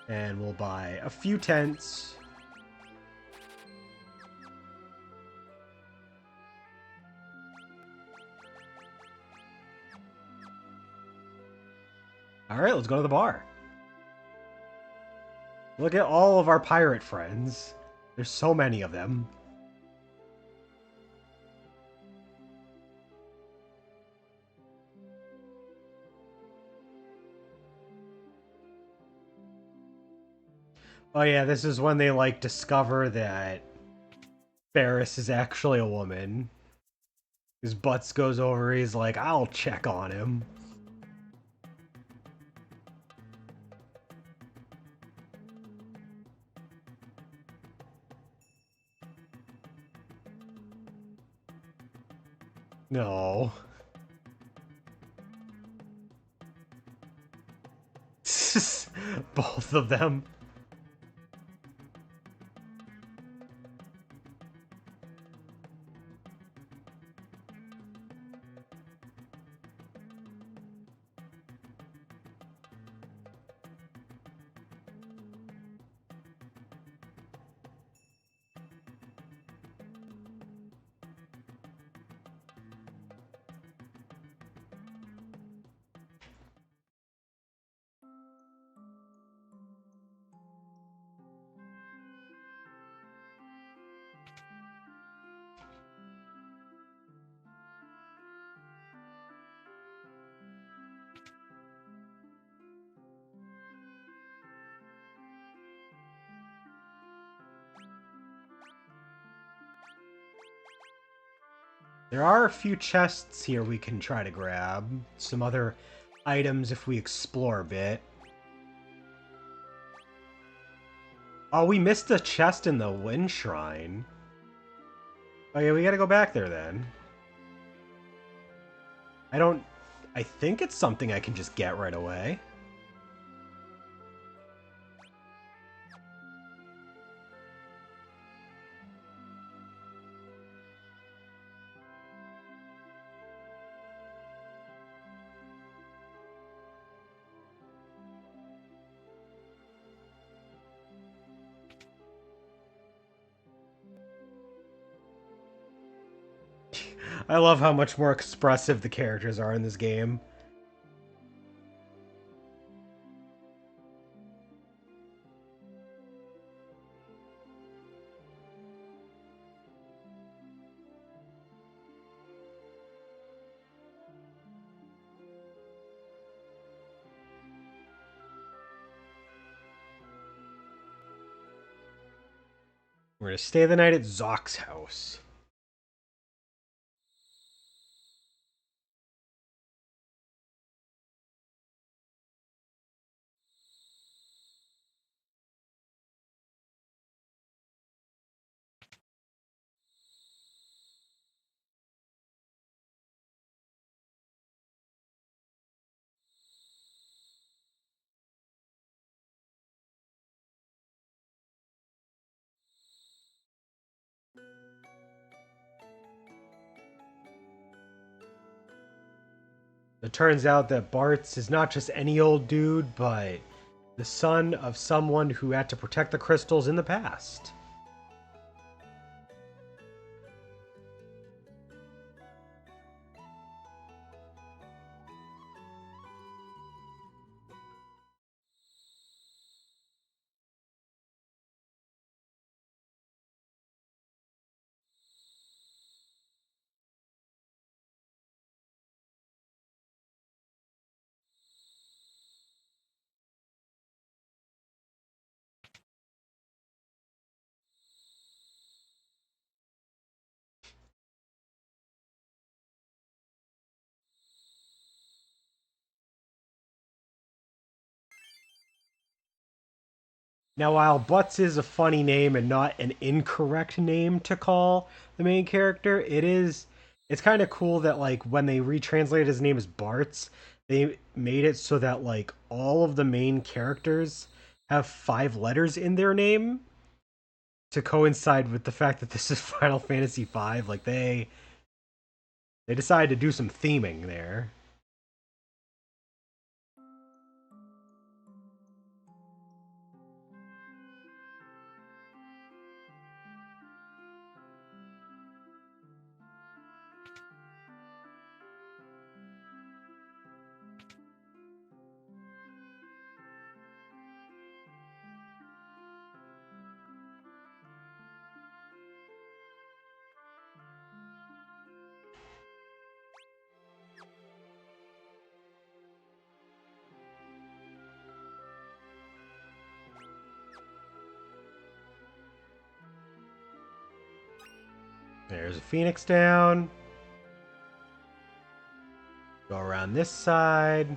And we'll buy a few tents. Alright, let's go to the bar. Look at all of our pirate friends. There's so many of them. Oh yeah, this is when they like discover that Ferris is actually a woman. His butts goes over, he's like, I'll check on him. No. Both of them. There are a few chests here we can try to grab. Some other items if we explore a bit. Oh, we missed a chest in the Wind Shrine. Oh yeah, we gotta go back there then. I think it's something I can just get right away. I love how much more expressive the characters are in this game. We're gonna stay the night at Zock's house. It turns out that Bartz is not just any old dude, but the son of someone who had to protect the crystals in the past. Now, while Butts is a funny name and not an incorrect name to call the main character, it's kind of cool that like when they retranslated his name as Bartz, they made it so that like all of the main characters have 5 letters in their name to coincide with the fact that this is Final Fantasy V. Like they decided to do some theming there. There's a Phoenix down. Go around this side.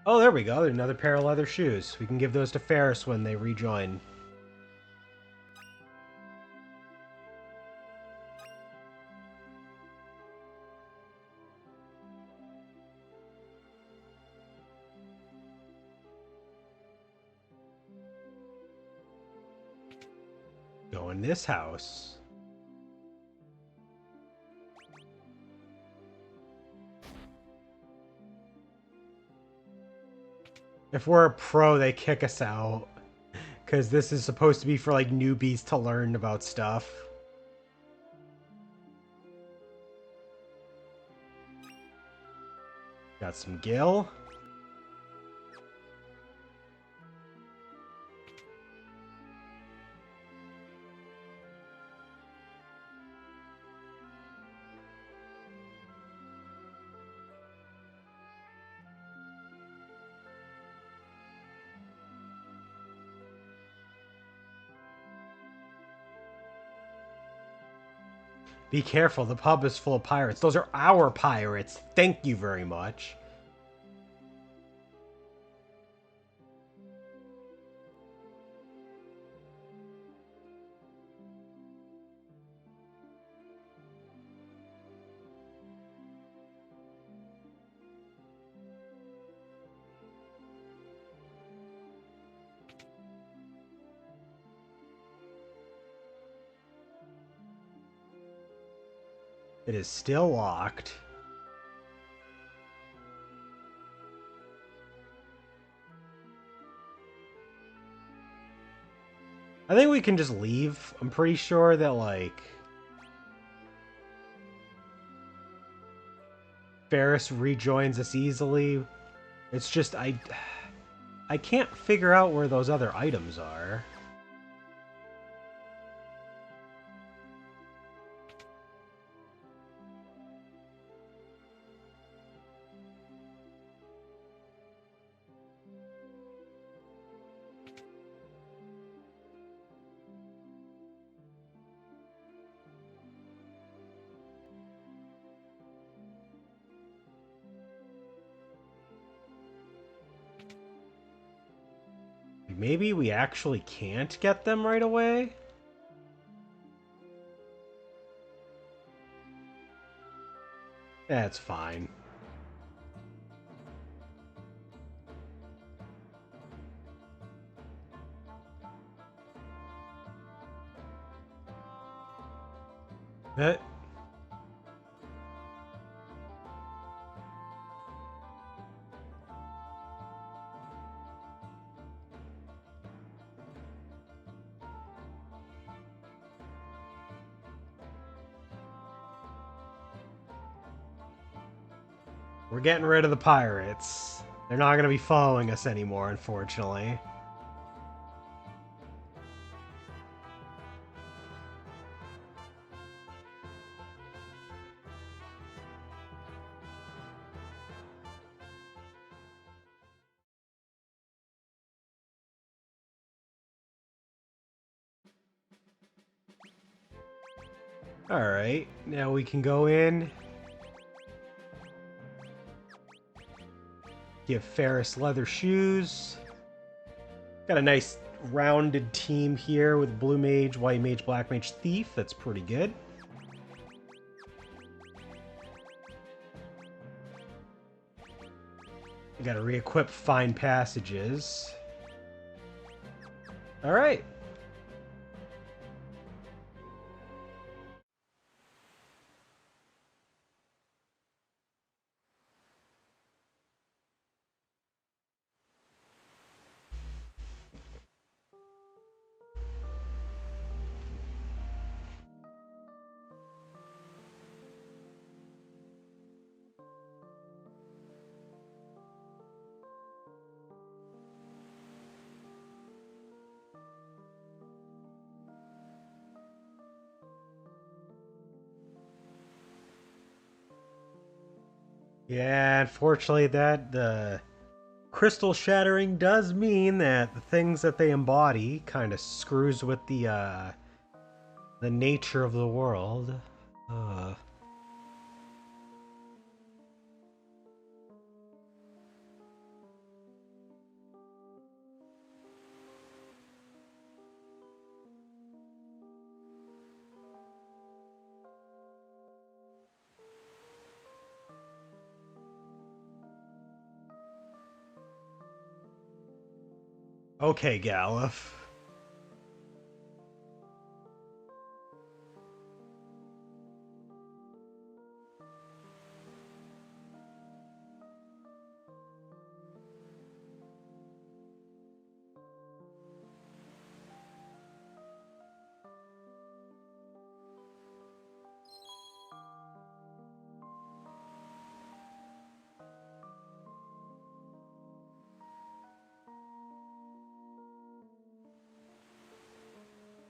Oh, there we go. Another pair of leather shoes. We can give those to Ferris when they rejoin. Go in this house. If we're a pro, they kick us out. Because this is supposed to be for, like, newbies to learn about stuff. Got some Gil. Be careful, the pub is full of pirates. Those are our pirates. Thank you very much. It is still locked. I think we can just leave. I'm pretty sure that, like, Ferris rejoins us easily. It's just I can't figure out where those other items are. Maybe we actually can't get them right away? That's fine. That... We're getting rid of the pirates. They're not going to be following us anymore, unfortunately. Alright, now we can go in. Give Ferris leather shoes. Got a nice rounded team here with Blue Mage, White Mage, Black Mage, Thief. That's pretty good. We gotta re-equip Fine Passages. Alright. Yeah, unfortunately the crystal shattering does mean that the things that they embody kind of screws with the nature of the world. Uh Okay, Galuf.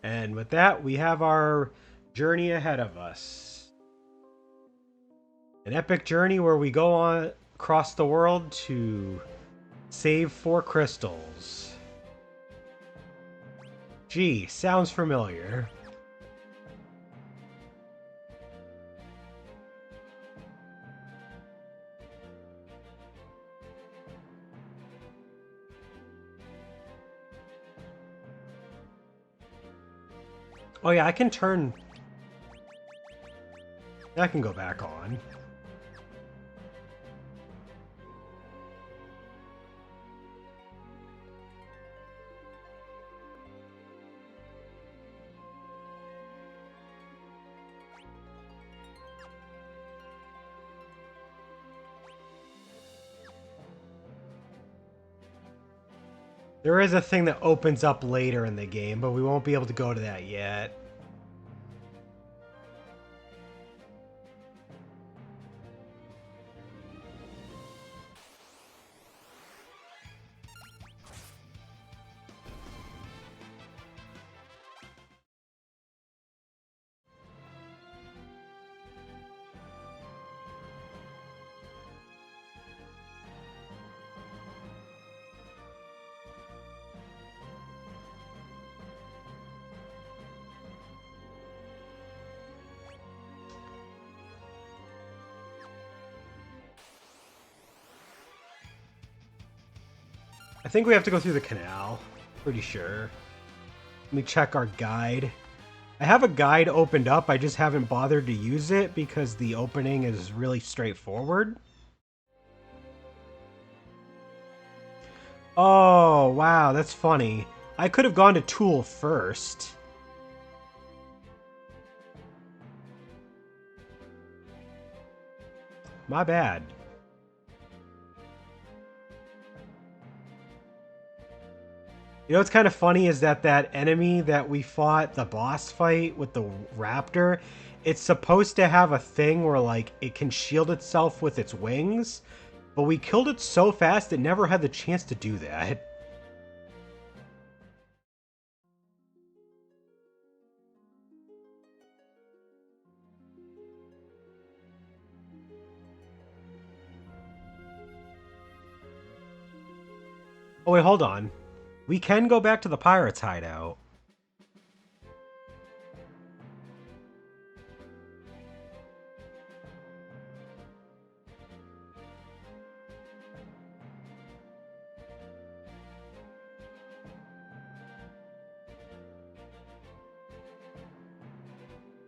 And with that, we have our journey ahead of us. An epic journey where we go on across the world to save 4 crystals. Gee, sounds familiar. Oh yeah, I can turn... I can go back on. There is a thing that opens up later in the game, but we won't be able to go to that yet. I think we have to go through the canal. Pretty sure. Let me check our guide. I have a guide opened up, I just haven't bothered to use it because the opening is really straightforward. Oh, wow, that's funny. I could have gone to Tool first. My bad. You know what's kind of funny is that enemy that we fought, the boss fight with the raptor, it's supposed to have a thing where, like, it can shield itself with its wings, but we killed it so fast it never had the chance to do that. Oh wait, hold on. We can go back to the pirates' hideout.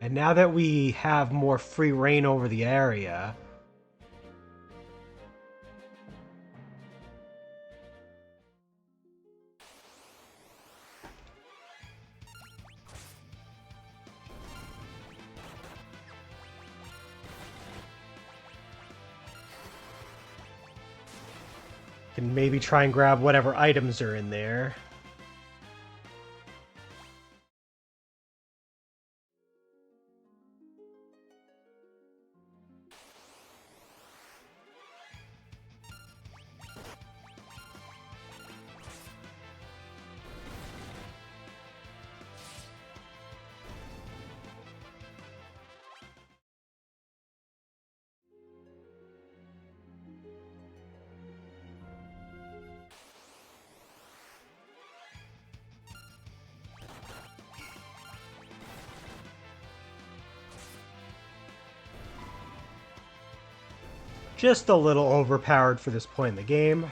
And now that we have more free reign over the area, can maybe try and grab whatever items are in there. Just a little overpowered for this point in the game.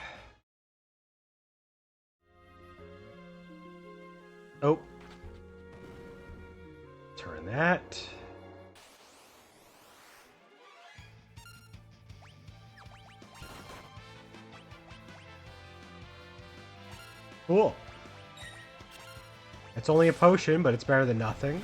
Oh. Turn that. Cool. It's only a potion, but it's better than nothing.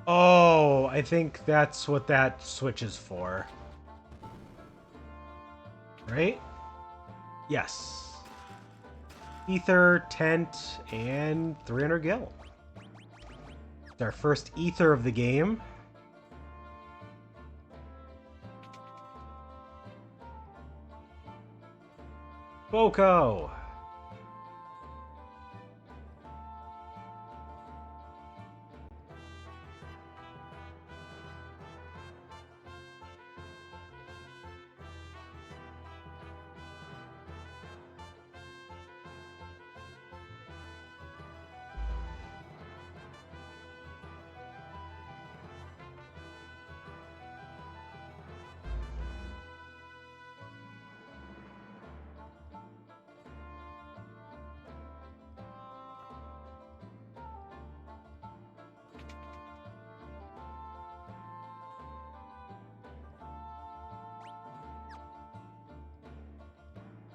Oh, I think that's what that switch is for. Right? Yes. Ether, tent, and 300 gil. It's our first ether of the game. Boko!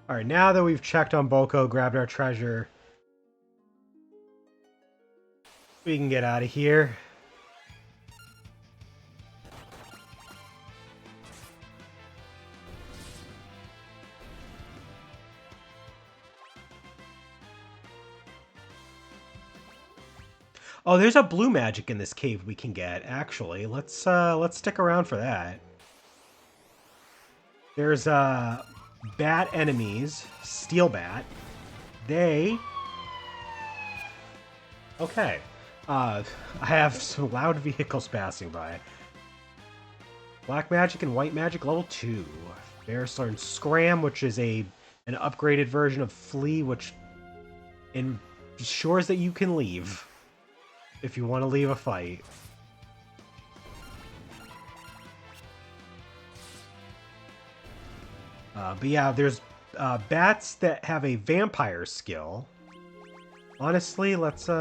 Alright, now that we've checked on Boko, grabbed our treasure, we can get out of here. Oh, there's a blue magic in this cave we can get, actually. Let's stick around for that. There's bat enemies, steel bat. They okay. I have some loud vehicles passing by. Black magic and white magic level 2. Varus learns Scram, which is an upgraded version of Flee, which ensures that you can leave if you want to leave a fight. But yeah, there's bats that have a vampire skill. Honestly, let's set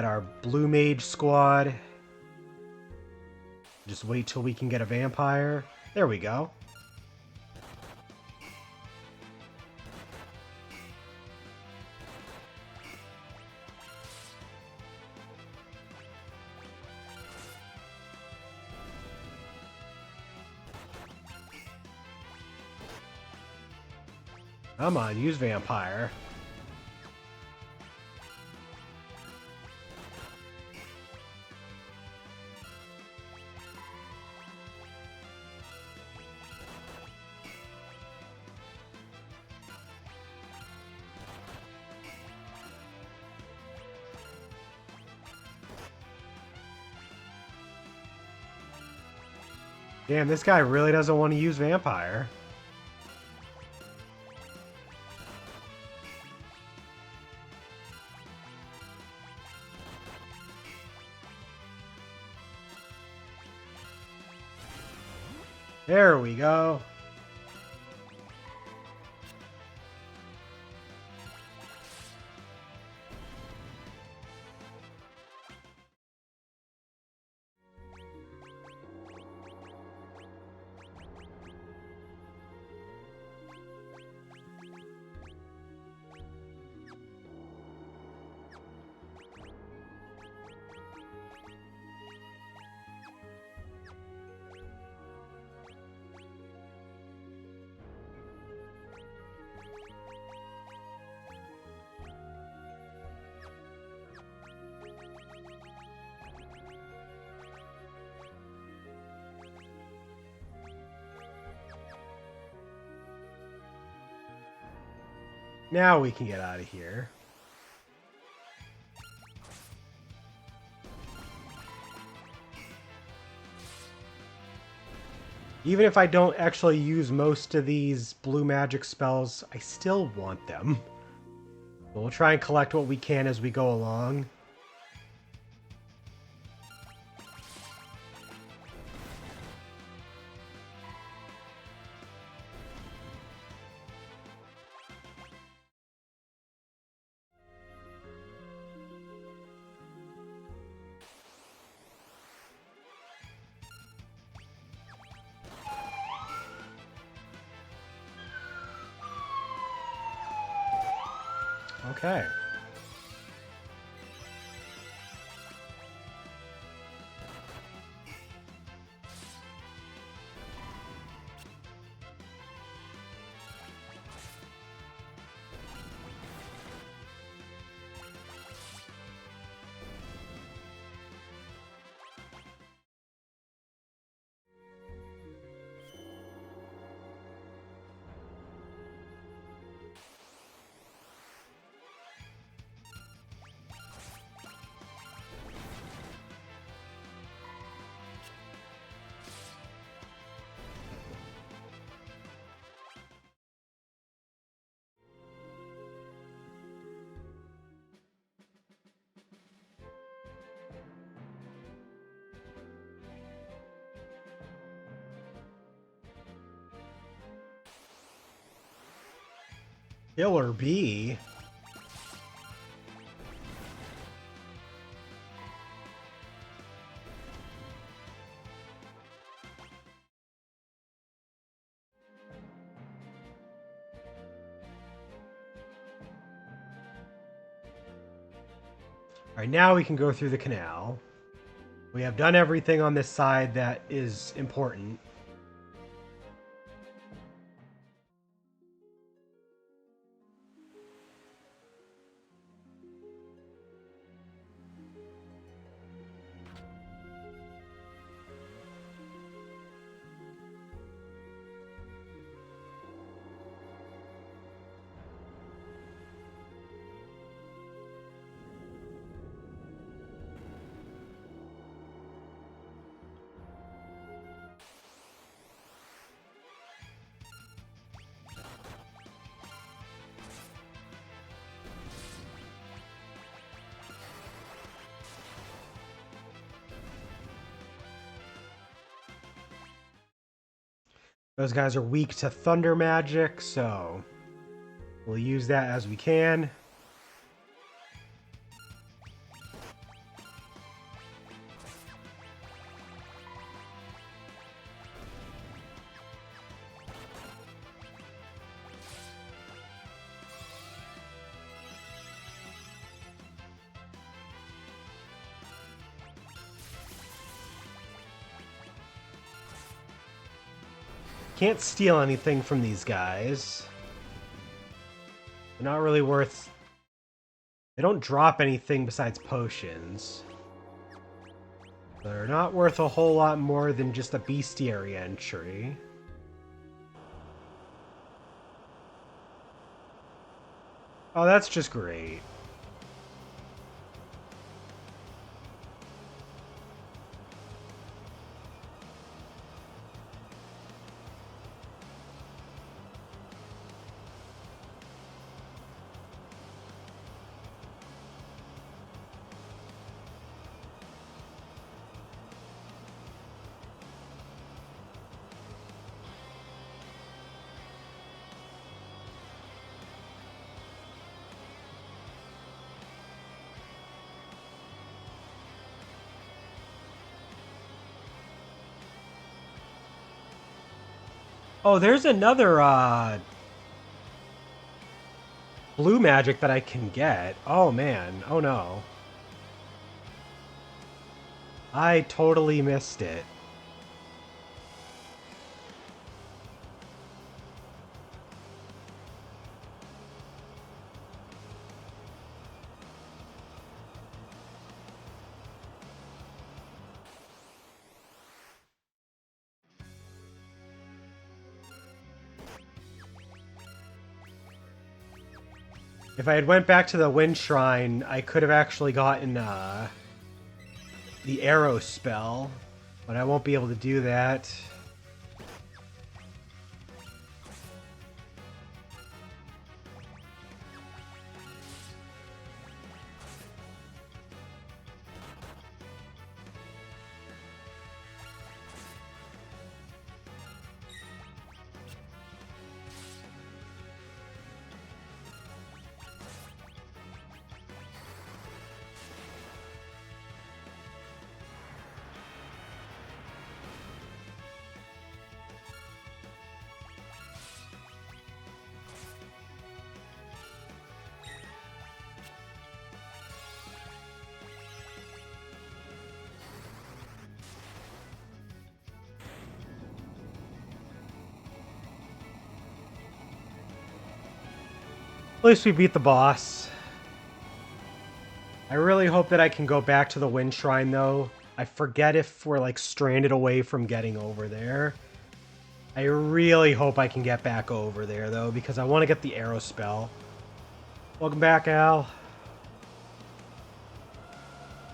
our blue mage squad. Just wait till we can get a vampire. There we go. Come on, use vampire. Damn, this guy really doesn't want to use vampire. There we go. Now we can get out of here. Even if I don't actually use most of these blue magic spells, I still want them. We'll try and collect what we can as we go along. Okay. Killer bee? Alright, now we can go through the canal. We have done everything on this side that is important. Those guys are weak to thunder magic, so we'll use that as we can. Can't steal anything from these guys. They're not really worth... They don't drop anything besides potions. They're not worth a whole lot more than just a bestiary entry. Oh, that's just great. Oh, there's another blue magic that I can get. Oh man, oh no. I totally missed it. If I had went back to the Wind Shrine, I could have actually gotten the arrow spell, but I won't be able to do that. At least we beat the boss. I really hope that I can go back to the Wind Shrine, though. I forget if we're, like, stranded away from getting over there. I really hope I can get back over there, though, because I want to get the arrow spell. Welcome back, Al.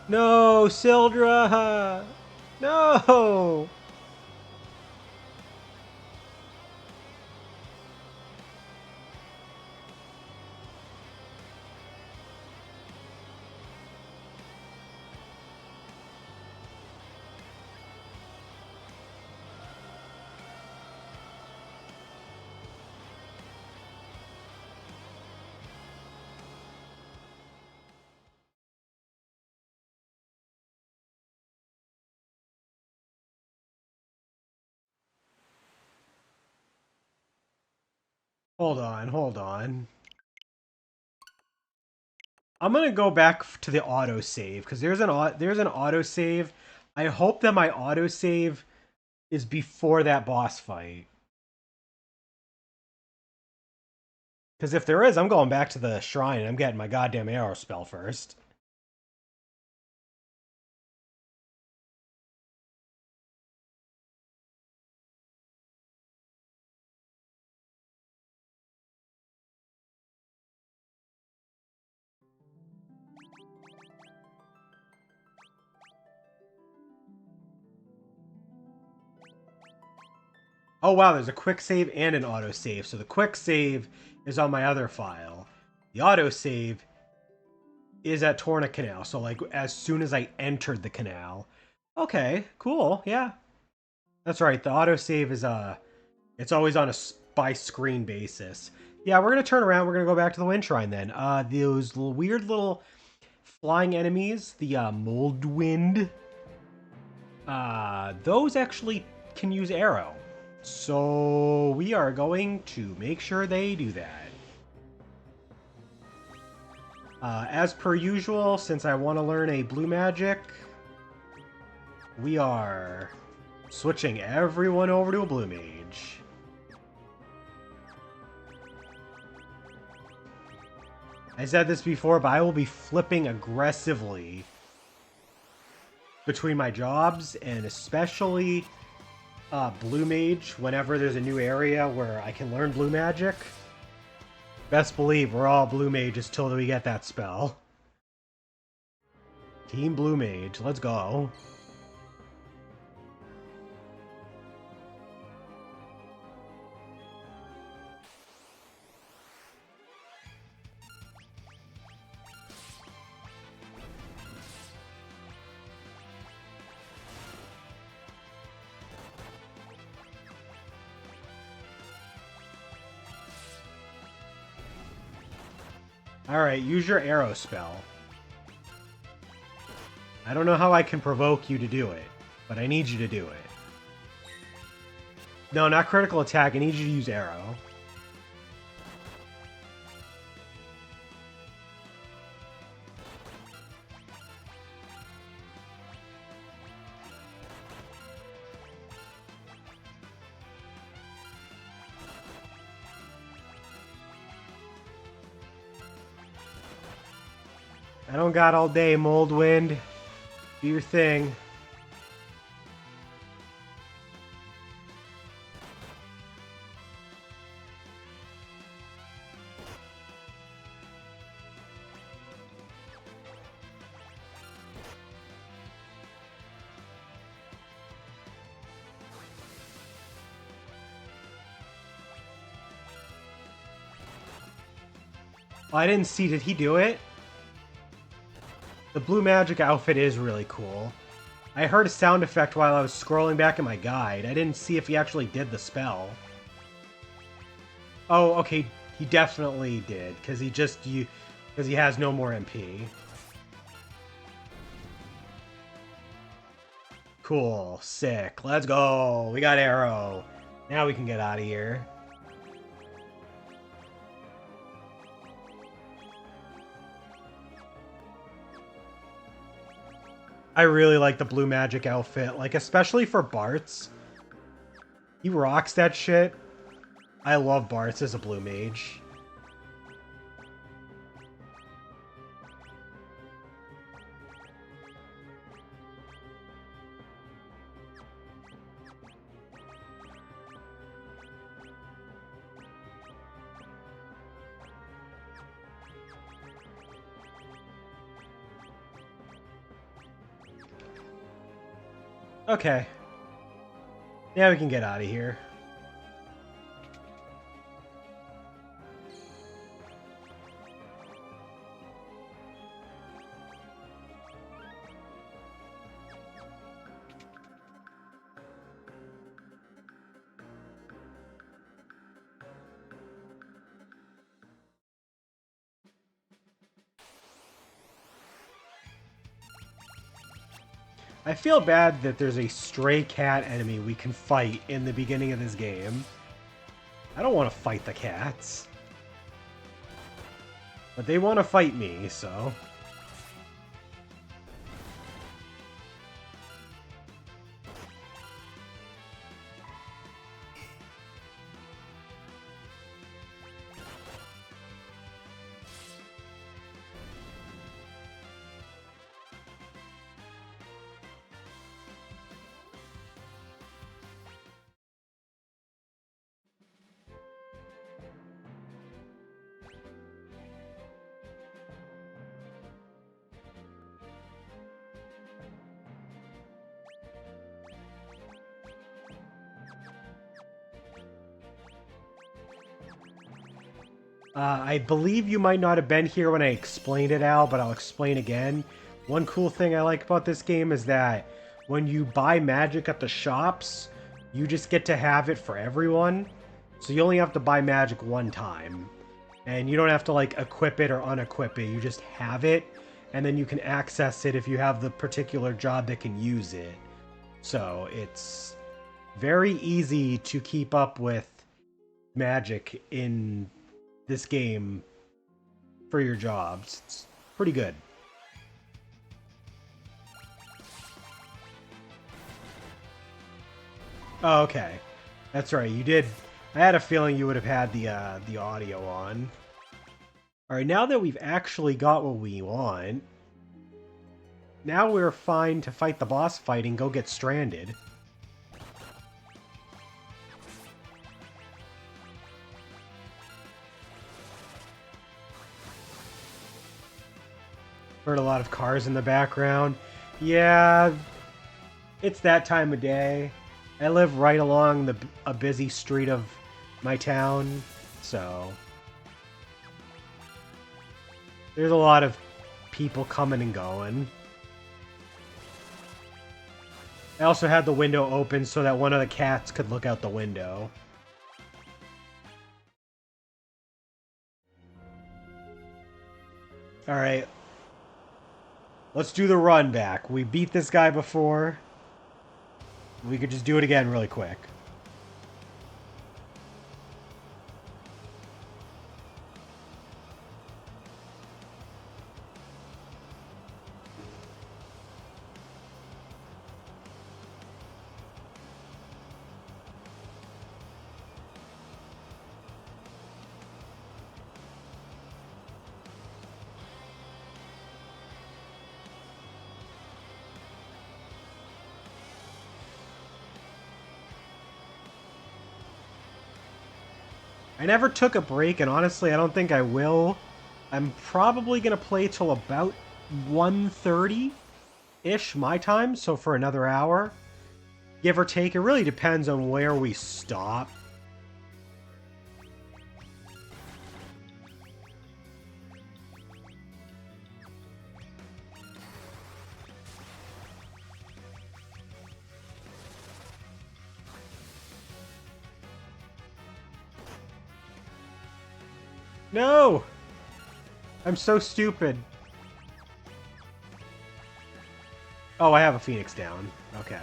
No, Sildra! No! Hold on, hold on. I'm gonna go back to the autosave because there's an autosave. I hope that my autosave is before that boss fight. Because if there is, I'm going back to the shrine and I'm getting my goddamn arrow spell first. Oh wow, there's a quick save and an auto save. So the quick save is on my other file. The auto save is at Torna Canal. So like as soon as I entered the canal. Okay, cool. Yeah. That's right. The auto save is it's always on a by screen basis. Yeah, we're going to turn around. We're going to go back to the Wind Shrine then. Those weird little flying enemies, the Mold Wind, those actually can use arrow. So we are going to make sure they do that. As per usual, since I want to learn a blue magic, we are switching everyone over to a blue mage. I said this before, but I will be flipping aggressively between my jobs, and especially blue mage whenever there's a new area where I can learn blue magic. Best believe we're all blue mages till we get that spell. Team blue mage, let's go. Alright, use your arrow spell. I don't know how I can provoke you to do it, but I need you to do it. No, not critical attack. I need you to use arrow. I don't got all day, Mold Wind. Do your thing. Oh, I didn't see. Did he do it? The blue magic outfit is really cool. I heard a sound effect while I was scrolling back in my guide. I didn't see if he actually did the spell. Oh, okay. He definitely did, because because he has no more MP. Cool. Sick. Let's go. We got arrow. Now we can get out of here. I really like the blue magic outfit, like especially for Bartz. He rocks that shit. I love Bartz as a blue mage. Okay. Now we can get out of here. I feel bad that there's a stray cat enemy we can fight in the beginning of this game. I don't want to fight the cats. But they want to fight me, so... I believe you might not have been here when I explained it, Al, but I'll explain again. One cool thing I like about this game is that when you buy magic at the shops, you just get to have it for everyone. So you only have to buy magic one time. And you don't have to, like, equip it or unequip it. You just have it, and then you can access it if you have the particular job that can use it. So it's very easy to keep up with magic in this game for your jobs. It's pretty good. Oh, okay. That's right, you did. I had a feeling you would have had the audio on. Alright, now that we've actually got what we want, now we're fine to fight the boss fight and go get stranded. Heard a lot of cars in the background. Yeah, it's that time of day. I live right along a busy street of my town, so there's a lot of people coming and going. I also had the window open so that one of the cats could look out the window. Alright. Let's do the run back. We beat this guy before. We could just do it again really quick. I never took a break, and honestly, I don't think I will. I'm probably going to play till about 1:30-ish my time, so for another hour. Give or take, it really depends on where we stop. No! I'm so stupid. Oh, I have a Phoenix down. Okay.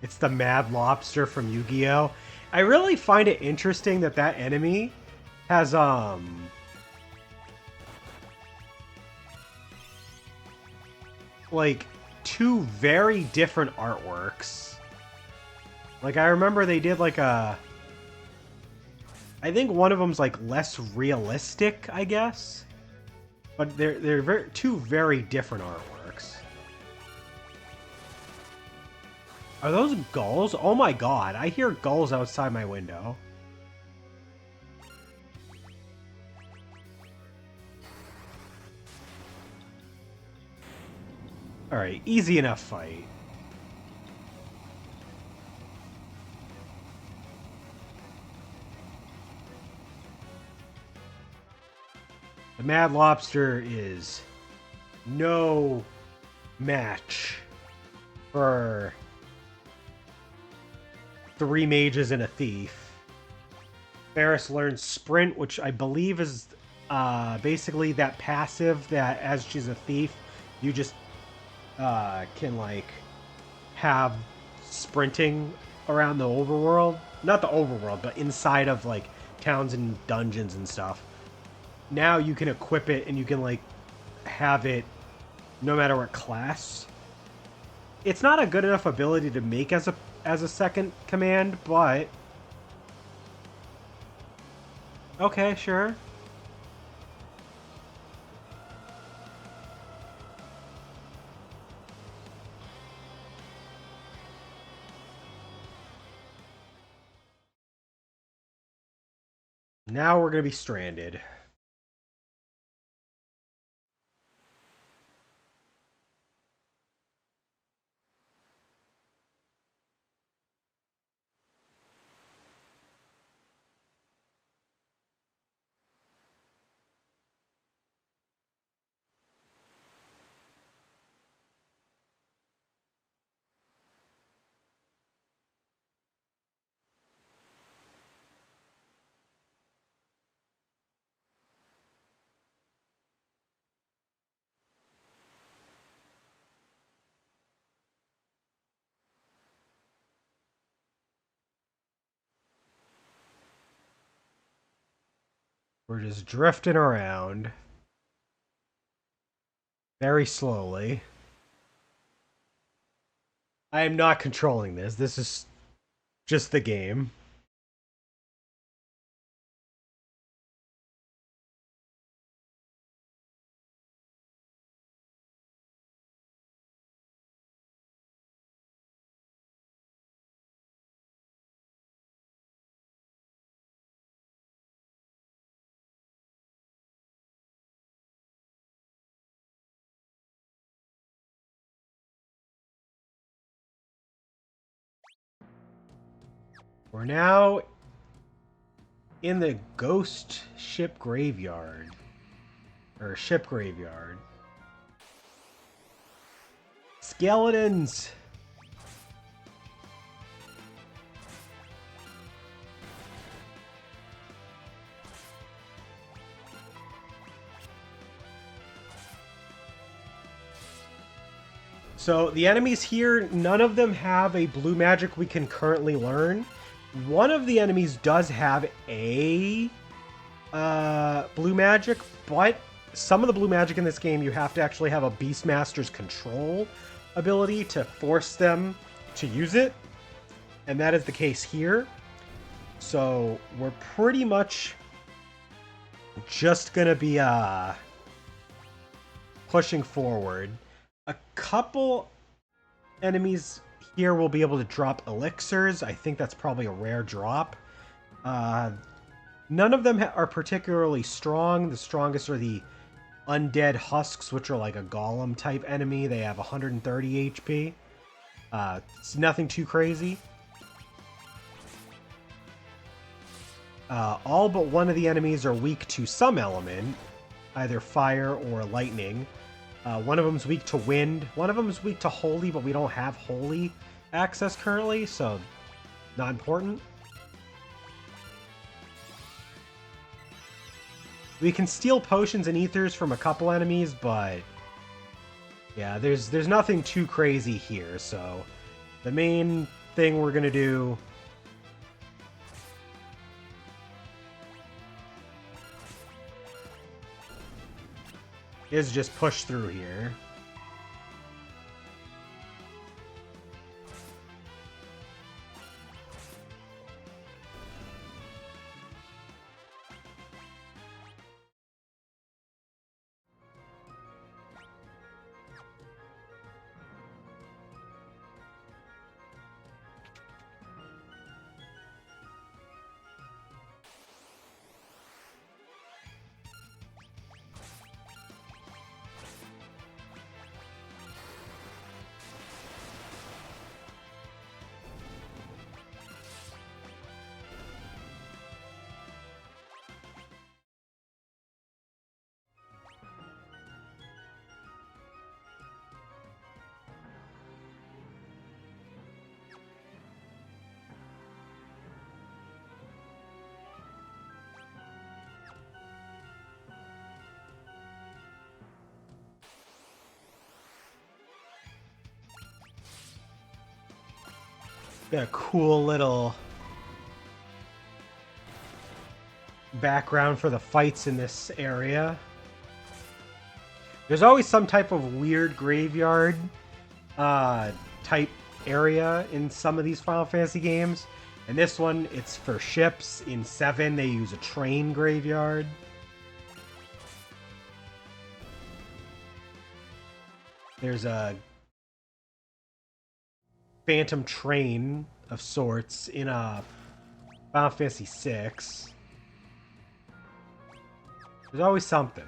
It's the Mad Lobster from Yu-Gi-Oh! I really find it interesting that that enemy has, like, two very different artworks. Like, I remember they did, like, I think one of them's, like, less realistic, I guess. But they're two very different artworks. Are those gulls? Oh my god, I hear gulls outside my window. Alright, easy enough fight. The Mad Lobster is no match for 3 mages and a thief. Ferris learns Sprint, which I believe is basically that passive that as she's a thief, you just can, like, have sprinting around the overworld. Not the overworld, but inside of like towns and dungeons and stuff. Now you can equip it and you can like have it no matter what class. It's not a good enough ability to make as a second command, but okay, sure. Now we're going to be stranded. We're just drifting around very slowly. I am not controlling this. This is just the game. We're now in the ghost ship graveyard. Or ship graveyard. Skeletons! So the enemies here, none of them have a blue magic we can currently learn. One of the enemies does have a blue magic, but some of the blue magic in this game you have to actually have a Beastmaster's control ability to force them to use it. And that is the case here. So we're pretty much just gonna be pushing forward. A couple enemies here will be able to drop elixirs. I think that's probably a rare drop. None of them are particularly strong. The strongest are the undead husks, which are like a golem type enemy. They have 130 HP. It's nothing too crazy. All but one of the enemies are weak to some element, either fire or lightning. One of them's weak to wind. One of them is weak to holy, but we don't have holy access currently, so not important. We can steal potions and ethers from a couple enemies, but yeah, there's nothing too crazy here. So the main thing we're gonna do is just push through here. Got a cool little background for the fights in this area. There's always some type of weird graveyard type area in some of these Final Fantasy games. And this one, it's for ships. In 7, they use a train graveyard. There's a phantom train of sorts in a Final Fantasy 6. There's always something.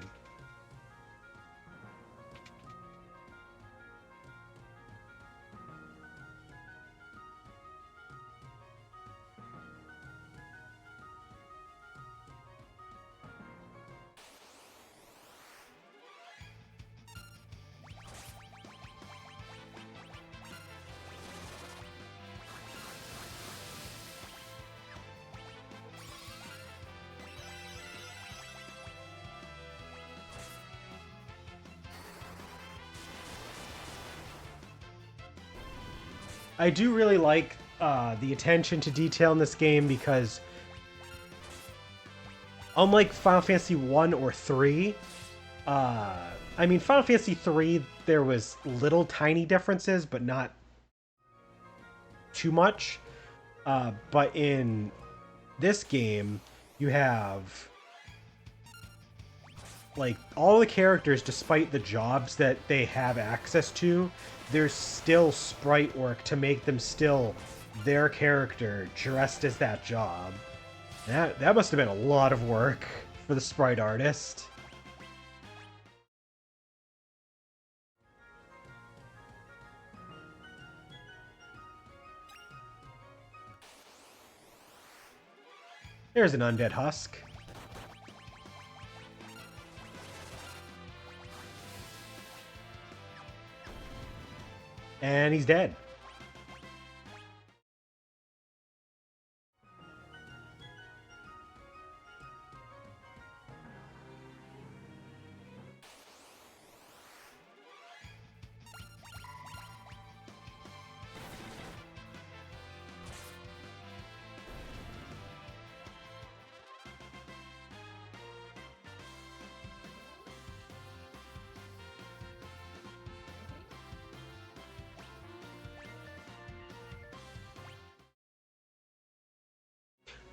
I do really like the attention to detail in this game because, unlike Final Fantasy 1 or 3, I mean, Final Fantasy 3, there was little tiny differences, but not too much. But in this game, you have, like, all the characters, despite the jobs that they have access to, there's still sprite work to make them still their character dressed as that job. That must have been a lot of work for the sprite artist. There's an undead husk. And he's dead.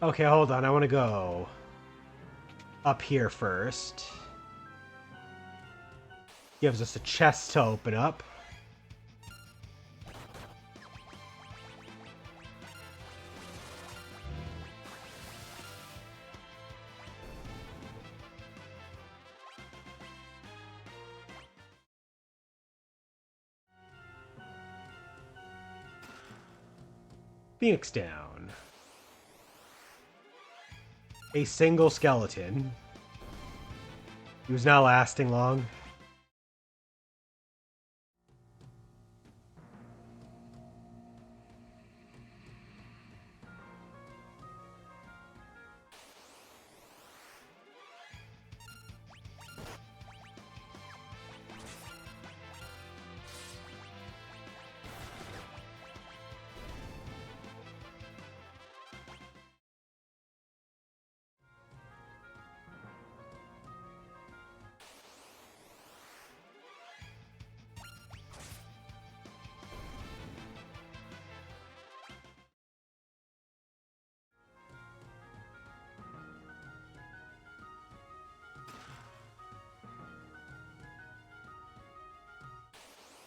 Okay, hold on. I want to go up here first. Gives us a chest to open up. Phoenix down. A single skeleton. He was not lasting long.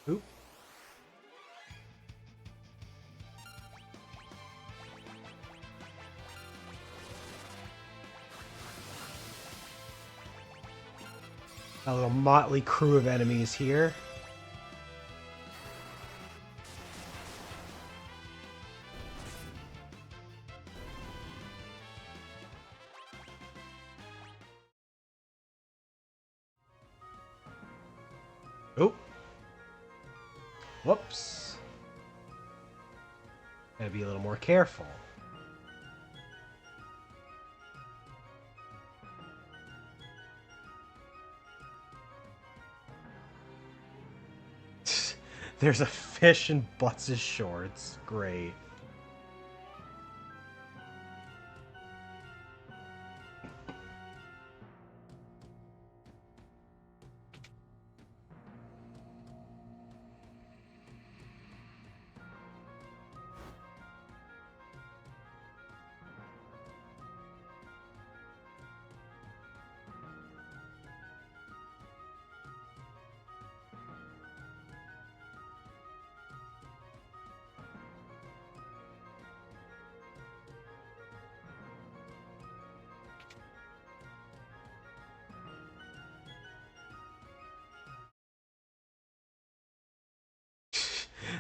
Oop. A little motley crew of enemies here. Oop. Whoops. Gotta be a little more careful. There's a fish in Butts' shorts. Great.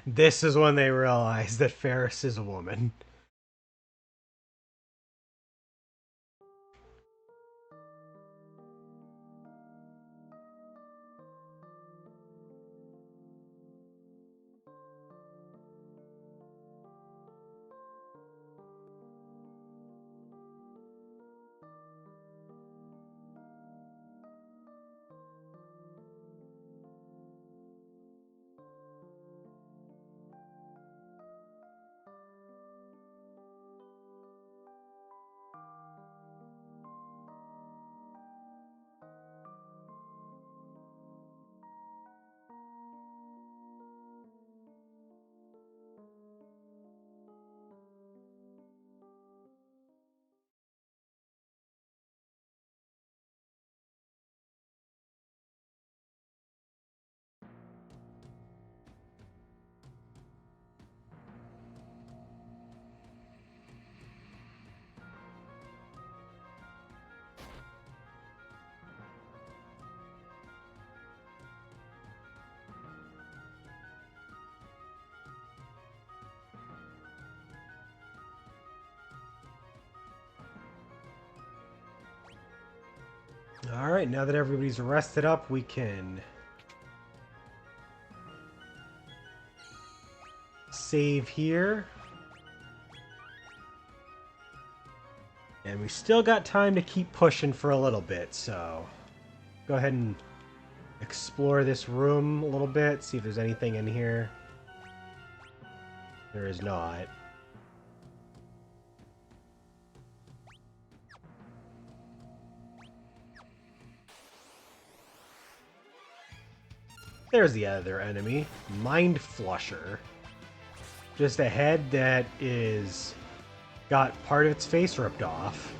This is when they realize that Ferris is a woman. Alright, now that everybody's rested up, we can save here. And we still got time to keep pushing for a little bit, so go ahead and explore this room a little bit, see if there's anything in here. There is not. There's the other enemy, Mind Flusher. Just a head that is got part of its face ripped off.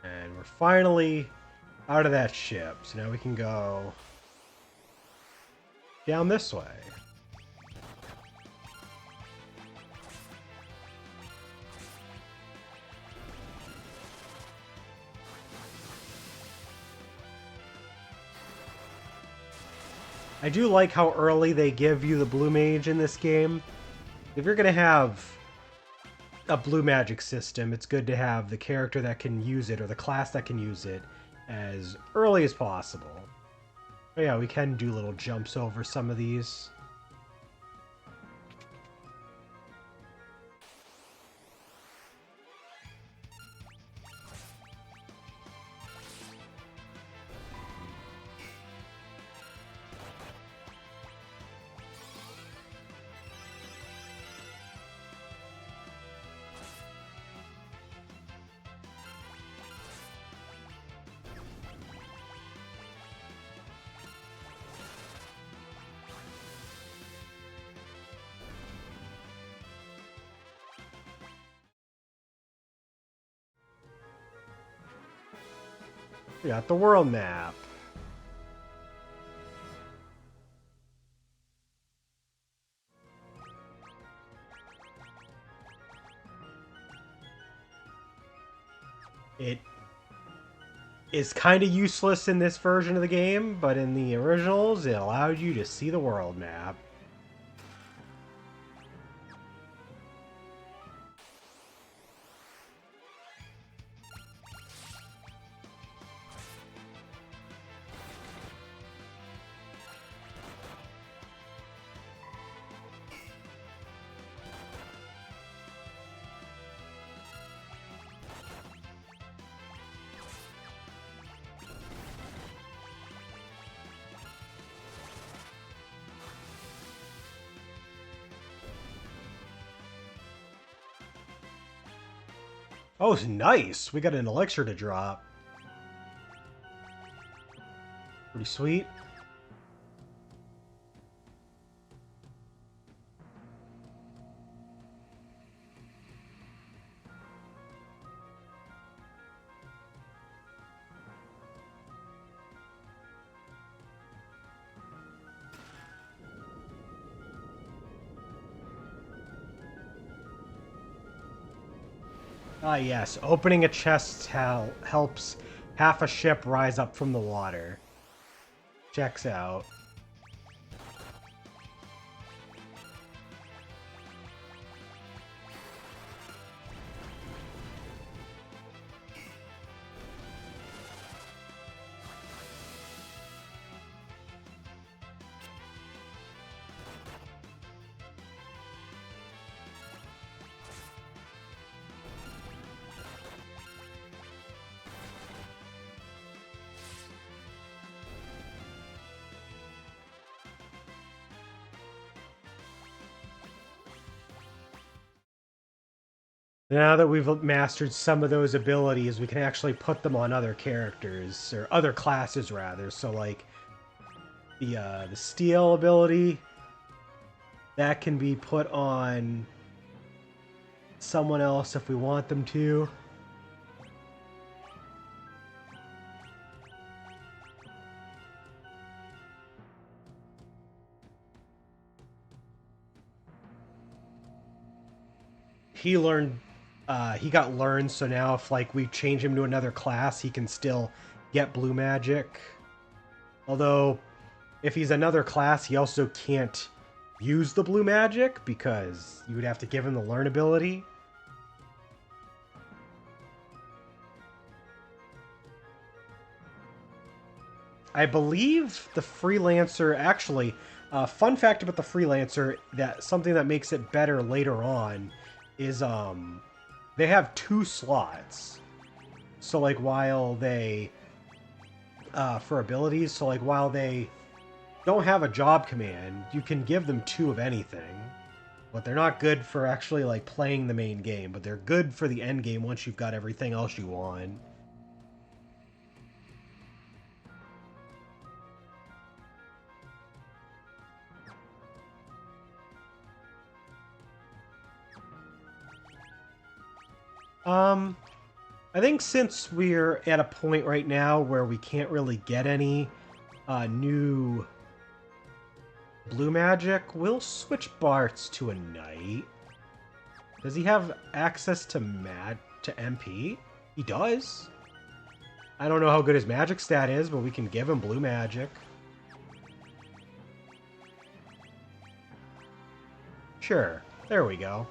And we're finally out of that ship. So now we can go down this way. I do like how early they give you the blue mage in this game. If you're going to have a blue magic system, it's good to have the character that can use it or the class that can use it as early as possible. But yeah, we can do little jumps over some of these. We got the world map. It is kind of useless in this version of the game, but in the originals, it allowed you to see the world map. Oh, nice! We got an elixir to drop. Pretty sweet. Ah, yes. Opening a chest helps half a ship rise up from the water. Checks out. Now that we've mastered some of those abilities, we can actually put them on other characters, or other classes rather. So like the steel ability, that can be put on someone else if we want them to. He learned, he got learned, so now if like we change him to another class, he can still get blue magic. Although, if he's another class, he also can't use the blue magic because you would have to give him the learn ability. I believe the Freelancer, actually, fun fact about the Freelancer, that something that makes it better later on is they have 2 slots. So like while they for abilities, so like while they don't have a job command, you can give them 2 of anything. But they're not good for actually like playing the main game, but they're good for the end game once you've got everything else you want. Um, I think since we're at a point right now where we can't really get any new blue magic, we'll switch Bart's to a knight. Does he have access to MP? He does. I don't know how good his magic stat is, but we can give him blue magic. Sure. There we go.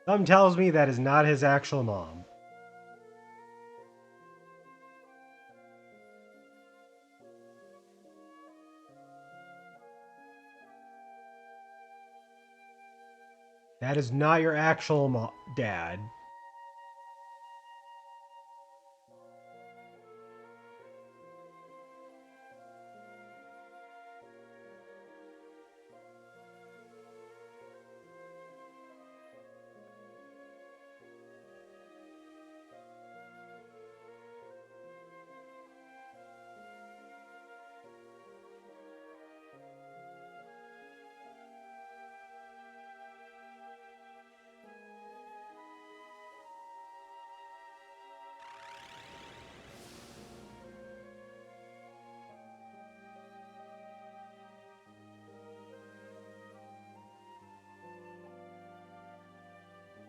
Something tells me that is not his actual mom. That is not your actual dad.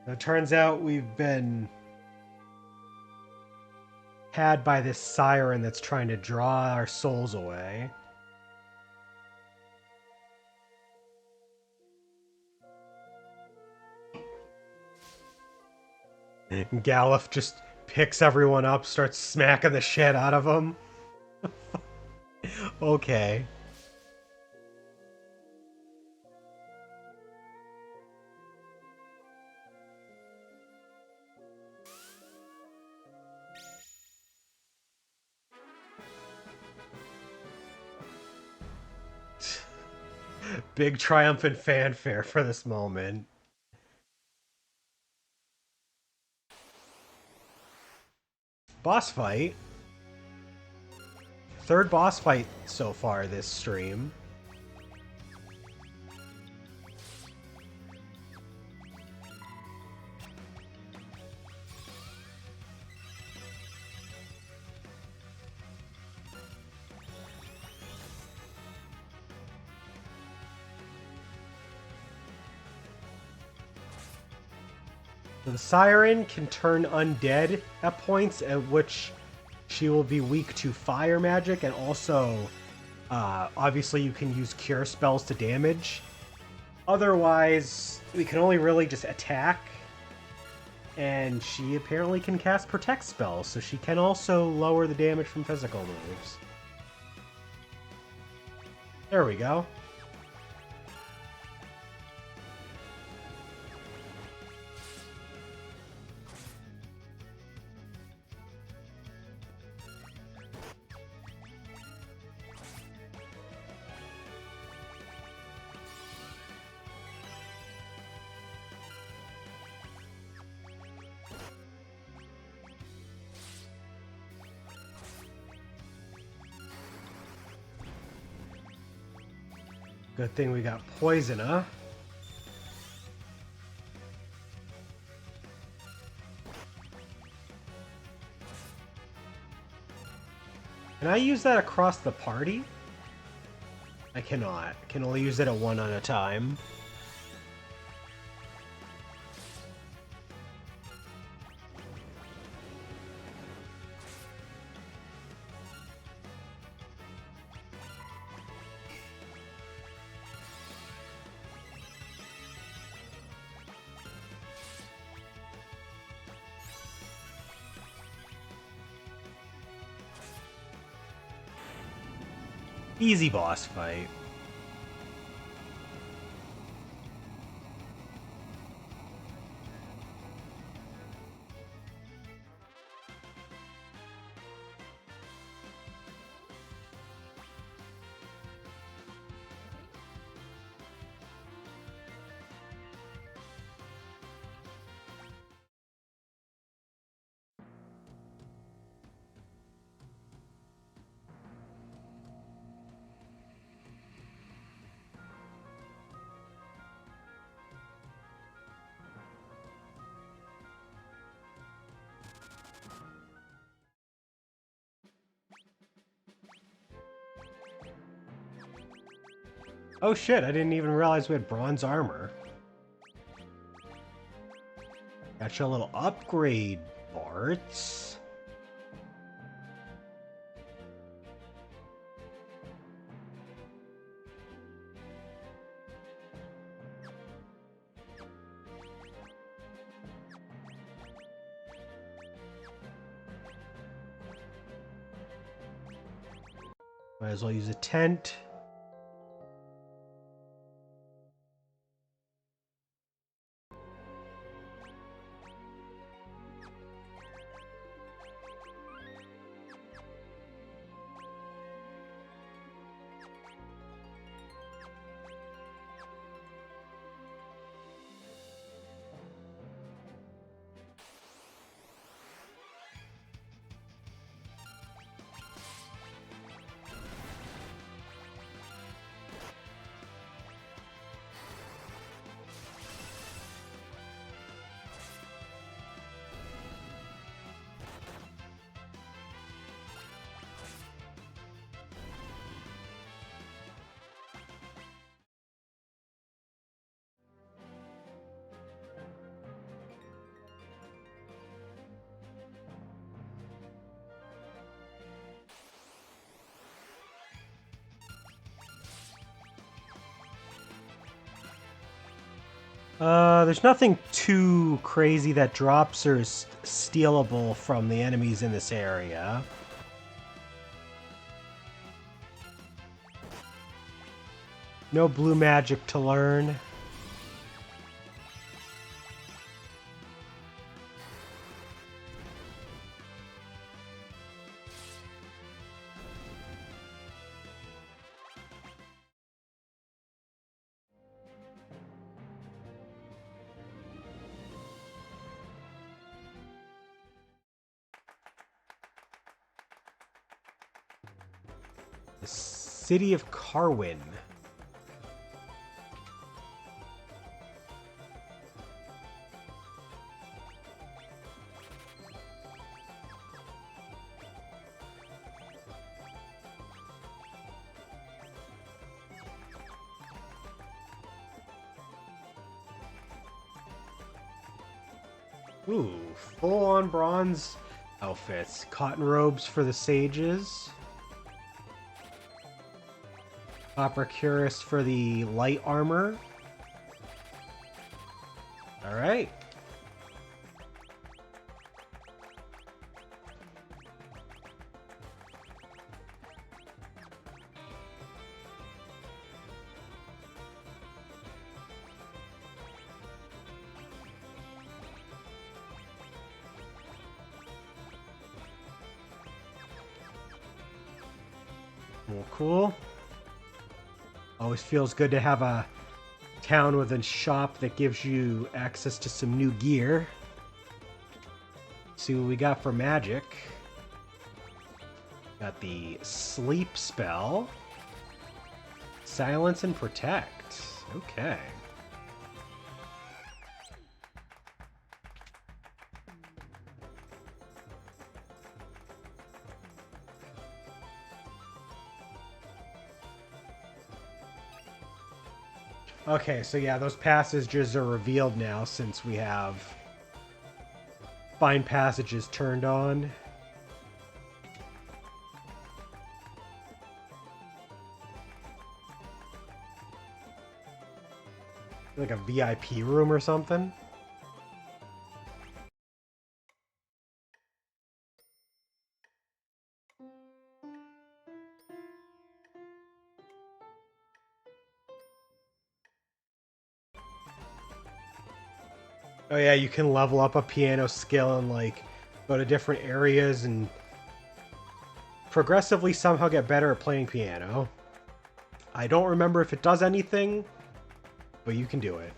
It turns out we've been had by this siren that's trying to draw our souls away. Galuf just picks everyone up, starts smacking the shit out of them. Okay. Big triumphant fanfare for this moment. Boss fight. Third boss fight so far this stream. The Siren can turn undead at points at which she will be weak to fire magic, and also, obviously, you can use cure spells to damage. Otherwise, we can only really just attack, and she apparently can cast protect spells, so she can also lower the damage from physical moves. There we go. Good thing we got Poisona. Can I use that across the party? I cannot. I can only use it at one at a time. Easy boss fight. Oh shit, I didn't even realize we had bronze armor. Got you a little upgrade, Barts. Might as well use a tent. There's nothing too crazy that drops or is stealable from the enemies in this area. No blue magic to learn. The city of Carwin. Ooh, full-on bronze outfits. Cotton robes for the sages. Copper cuirass for the light armor. Alright. Well, cool. Always feels good to have a town with a shop that gives you access to some new gear. See what we got for magic. Got the sleep spell. Silence and protect. Okay. Okay, so yeah, those passages are revealed now since we have Find Passages turned on. Like a VIP room or something. Oh yeah, you can level up a piano skill and like go to different areas and progressively somehow get better at playing piano. I don't remember if it does anything, but you can do it.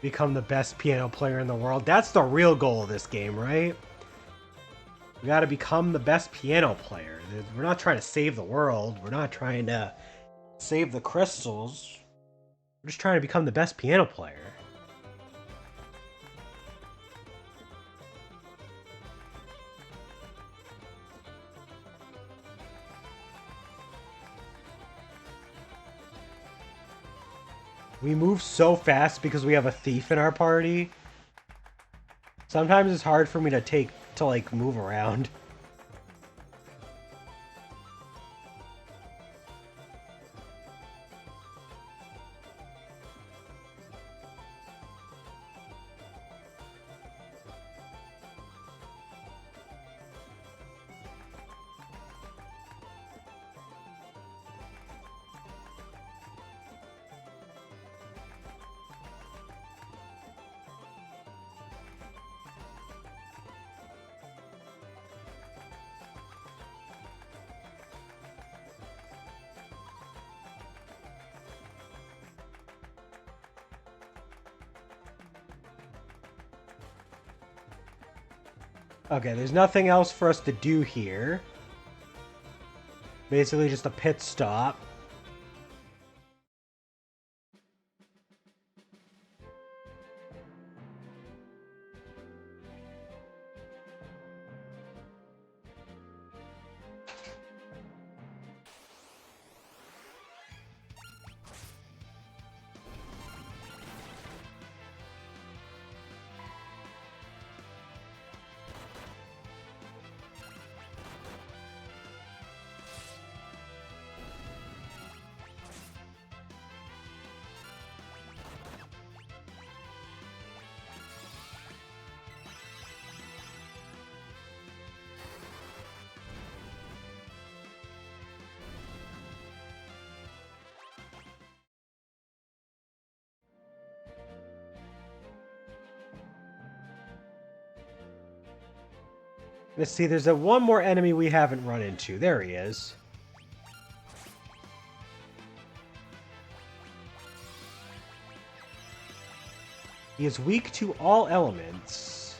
Become the best piano player in the world. That's the real goal of this game, right? We gotta become the best piano player. We're not trying to save the world. We're not trying to save the crystals. We're just trying to become the best piano player. We move so fast because we have a thief in our party. Sometimes it's hard for me to like move around. Okay, there's nothing else for us to do here. Basically just a pit stop. Let's see, there's one more enemy we haven't run into. There he is. He is weak to all elements.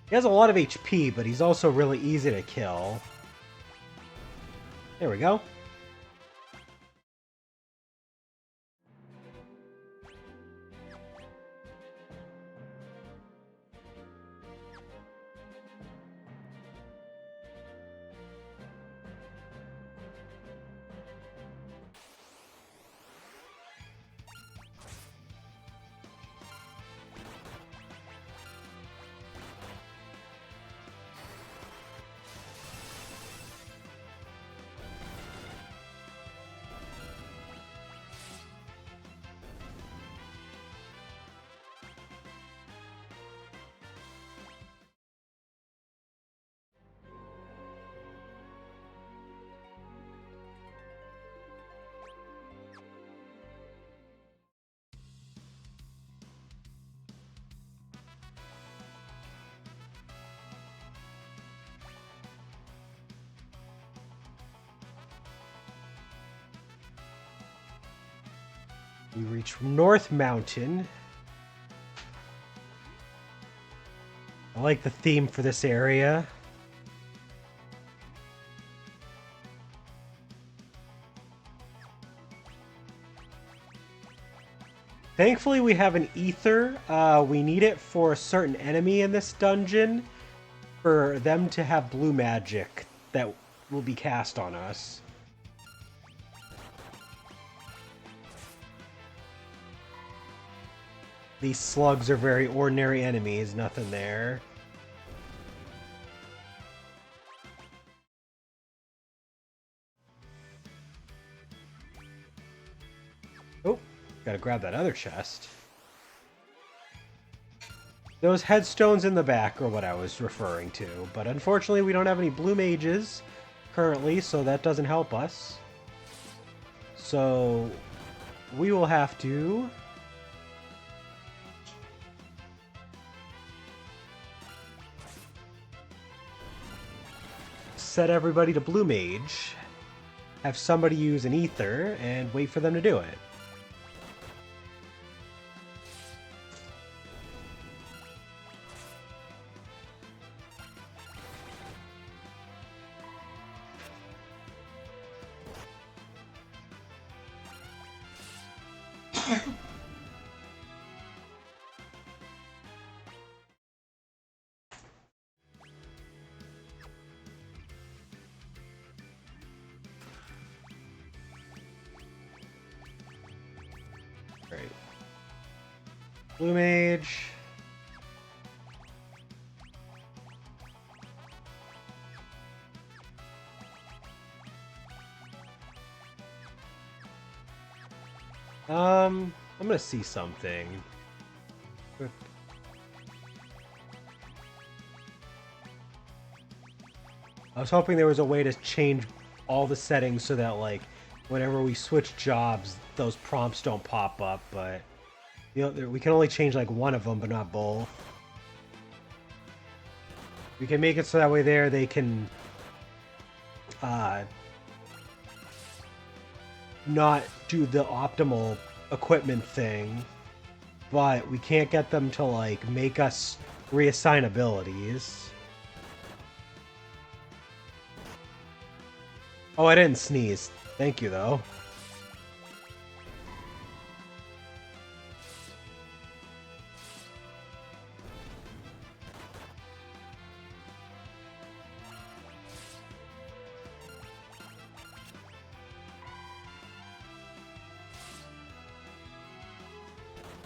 He has a lot of HP, but he's also really easy to kill. There we go. We reach North Mountain. I like the theme for this area. Thankfully, we have an ether. We need it for a certain enemy in this dungeon for them to have blue magic that will be cast on us. These slugs are very ordinary enemies, nothing there. Oh, gotta grab that other chest. Those headstones in the back are what I was referring to, but unfortunately we don't have any blue mages currently, so that doesn't help us. So we will have to set everybody to blue mage, have somebody use an ether, and wait for them to do it. Great. Blue mage. I'm gonna see something. I was hoping there was a way to change all the settings so that, like, whenever we switch jobs, those prompts don't pop up, but, you know, we can only change, like, one of them, but not both. We can make it so that way there they can, not do the optimal equipment thing, but we can't get them to, like, make us reassign abilities. Oh, I didn't sneeze. Thank you, though.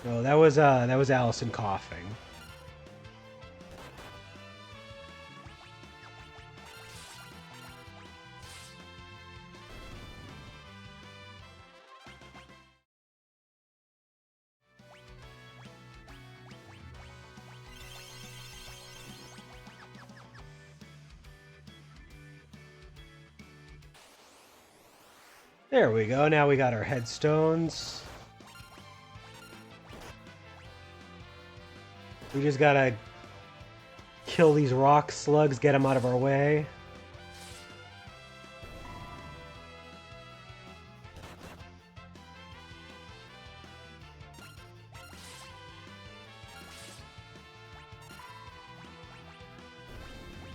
No, that was Allison coughing. There we go. Now we got our headstones. We just gotta kill these rock slugs, get them out of our way.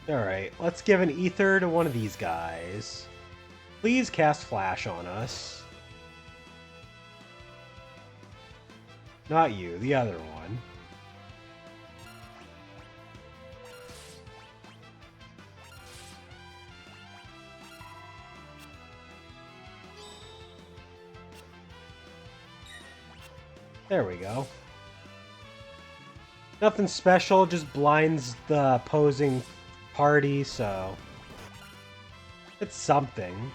Alright, let's give an ether to one of these guys. Please cast flash on us. Not you, the other one. There we go. Nothing special, just blinds the opposing party, so it's something.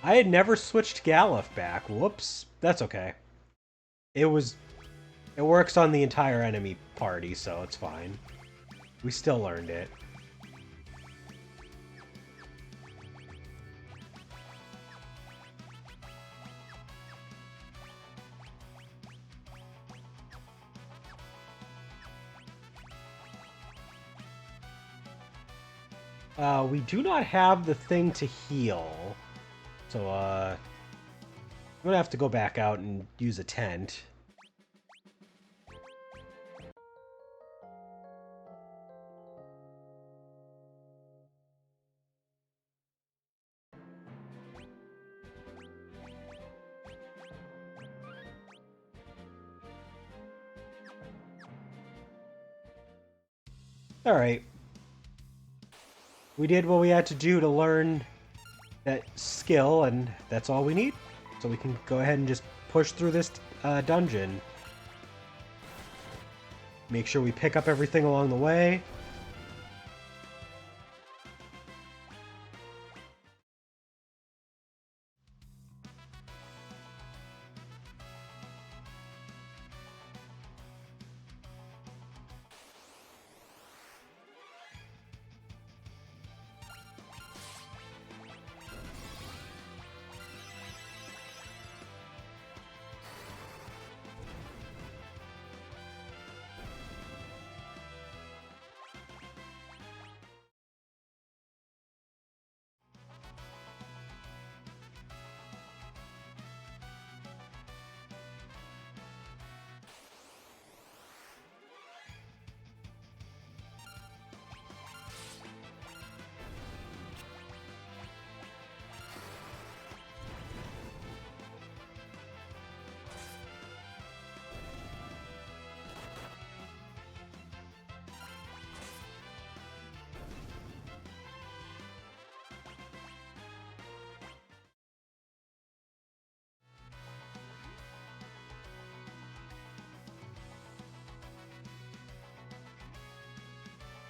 I had never switched Galuf back. Whoops. That's okay. It works on the entire enemy party, so it's fine. We still learned it. We do not have the thing to heal. So, I'm gonna have to go back out and use a tent. Alright. We did what we had to do to learn that skill, and that's all we need. So we can go ahead and just push through this dungeon. Make sure we pick up everything along the way.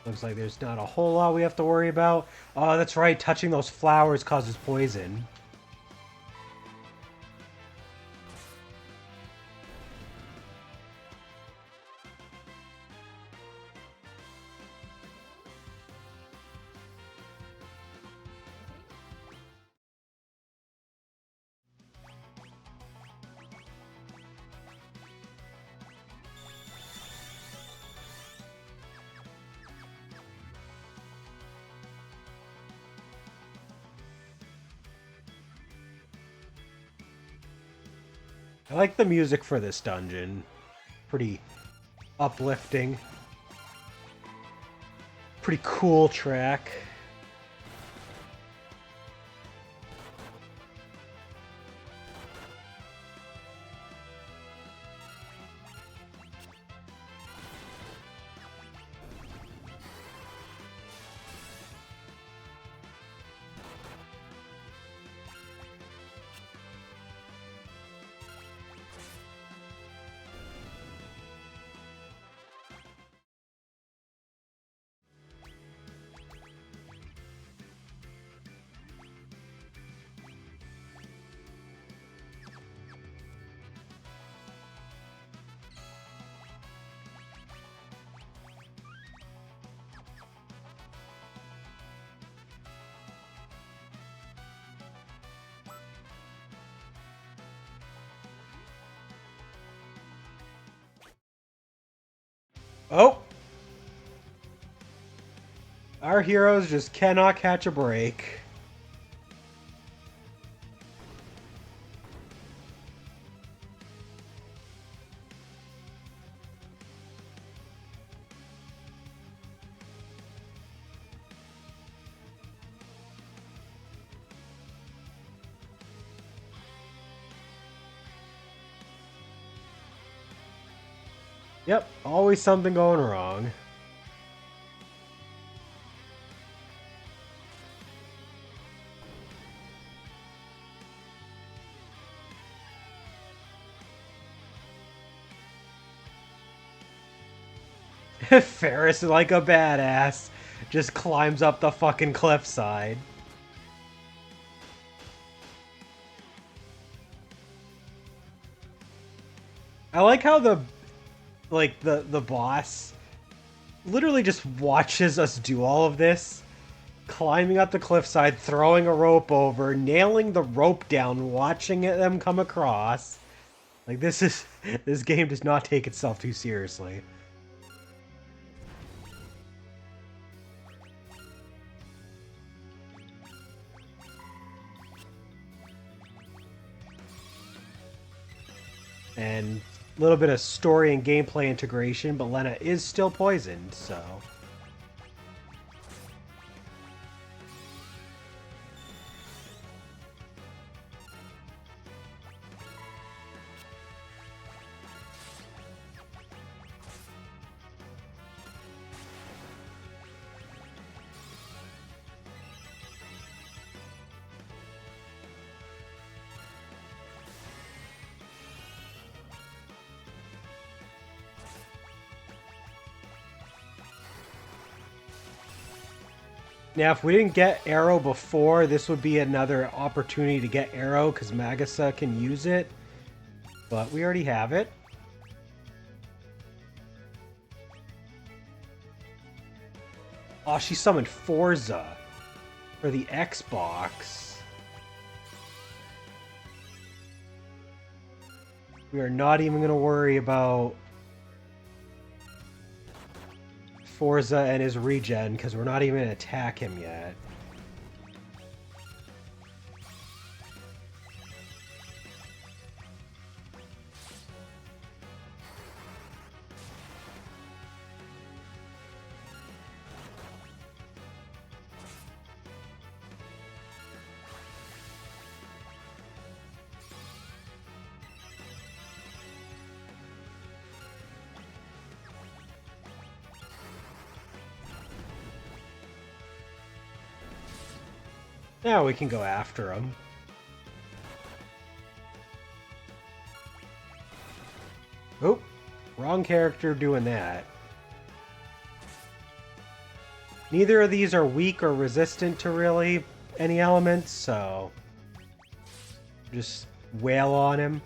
Looks like there's not a whole lot we have to worry about. Oh, that's right, touching those flowers causes poison. I like the music for this dungeon. Pretty uplifting. Pretty cool track. Oh! Our heroes just cannot catch a break. Yep, always something going wrong. Ferris, like a badass, just climbs up the fucking cliffside. I like how the boss literally just watches us do all of this, climbing up the cliffside, throwing a rope over, nailing the rope down, watching them come across. Like this game does not take itself too seriously. And a little bit of story and gameplay integration, but Lena is still poisoned, so... Now, if we didn't get Arrow before, this would be another opportunity to get Arrow, because Magasa can use it. But we already have it. Oh, she summoned Forza for the Xbox. We are not even going to worry about Forza and his regen, because we're not even going to attack him yet. Now we can go after him. Oh, wrong character doing that. Neither of these are weak or resistant to really any elements, so just wail on him.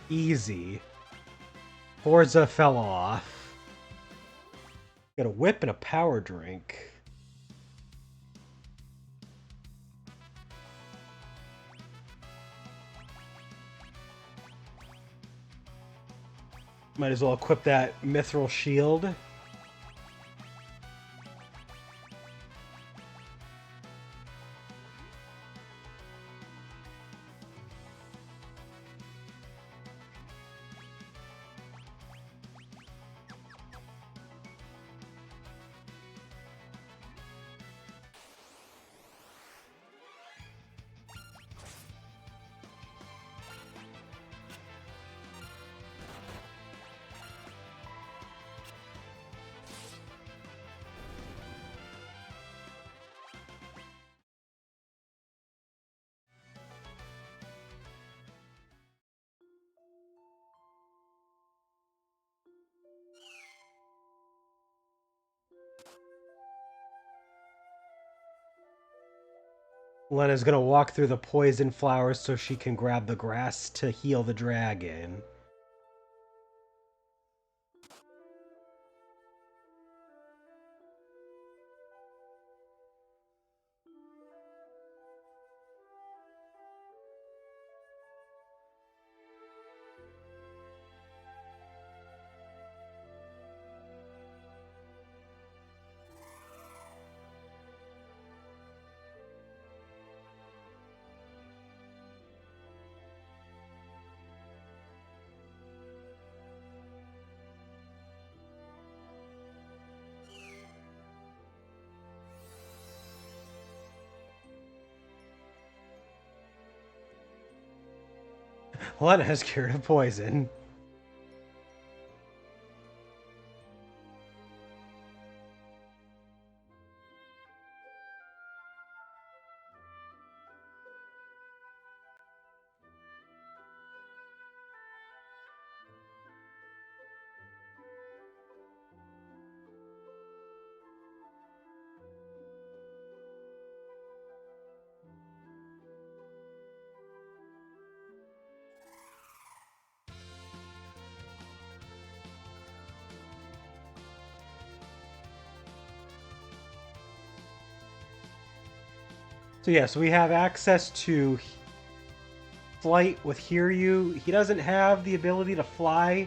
Easy. Forza fell off. Got a whip and a power drink. Might as well equip that mithril shield. Lena's gonna walk through the poison flowers so she can grab the grass to heal the dragon. Lena has cured of poison. So yes, we have access to flight with Hiryu. He doesn't have the ability to fly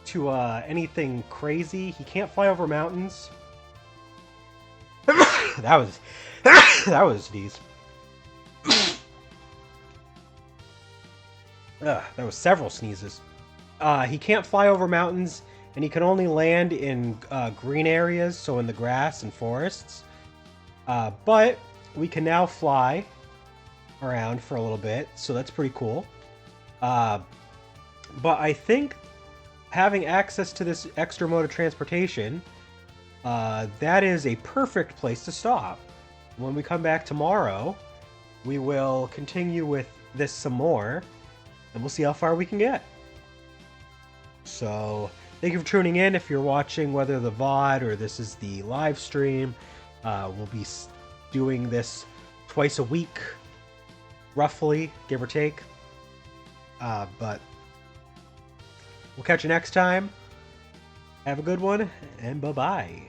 to anything crazy. He can't fly over mountains. that was that was a sneeze. That was several sneezes. He can't fly over mountains, and he can only land in green areas, so in the grass and forests. But we can now fly around for a little bit, so that's pretty cool. But I think having access to this extra mode of transportation, that is a perfect place to stop. When we come back tomorrow, we will continue with this some more, and we'll see how far we can get. So, thank you for tuning in. If you're watching, whether the VOD or this is the live stream, we'll be doing this twice a week, roughly, give or take. But we'll catch you next time. Have a good one, and bye-bye.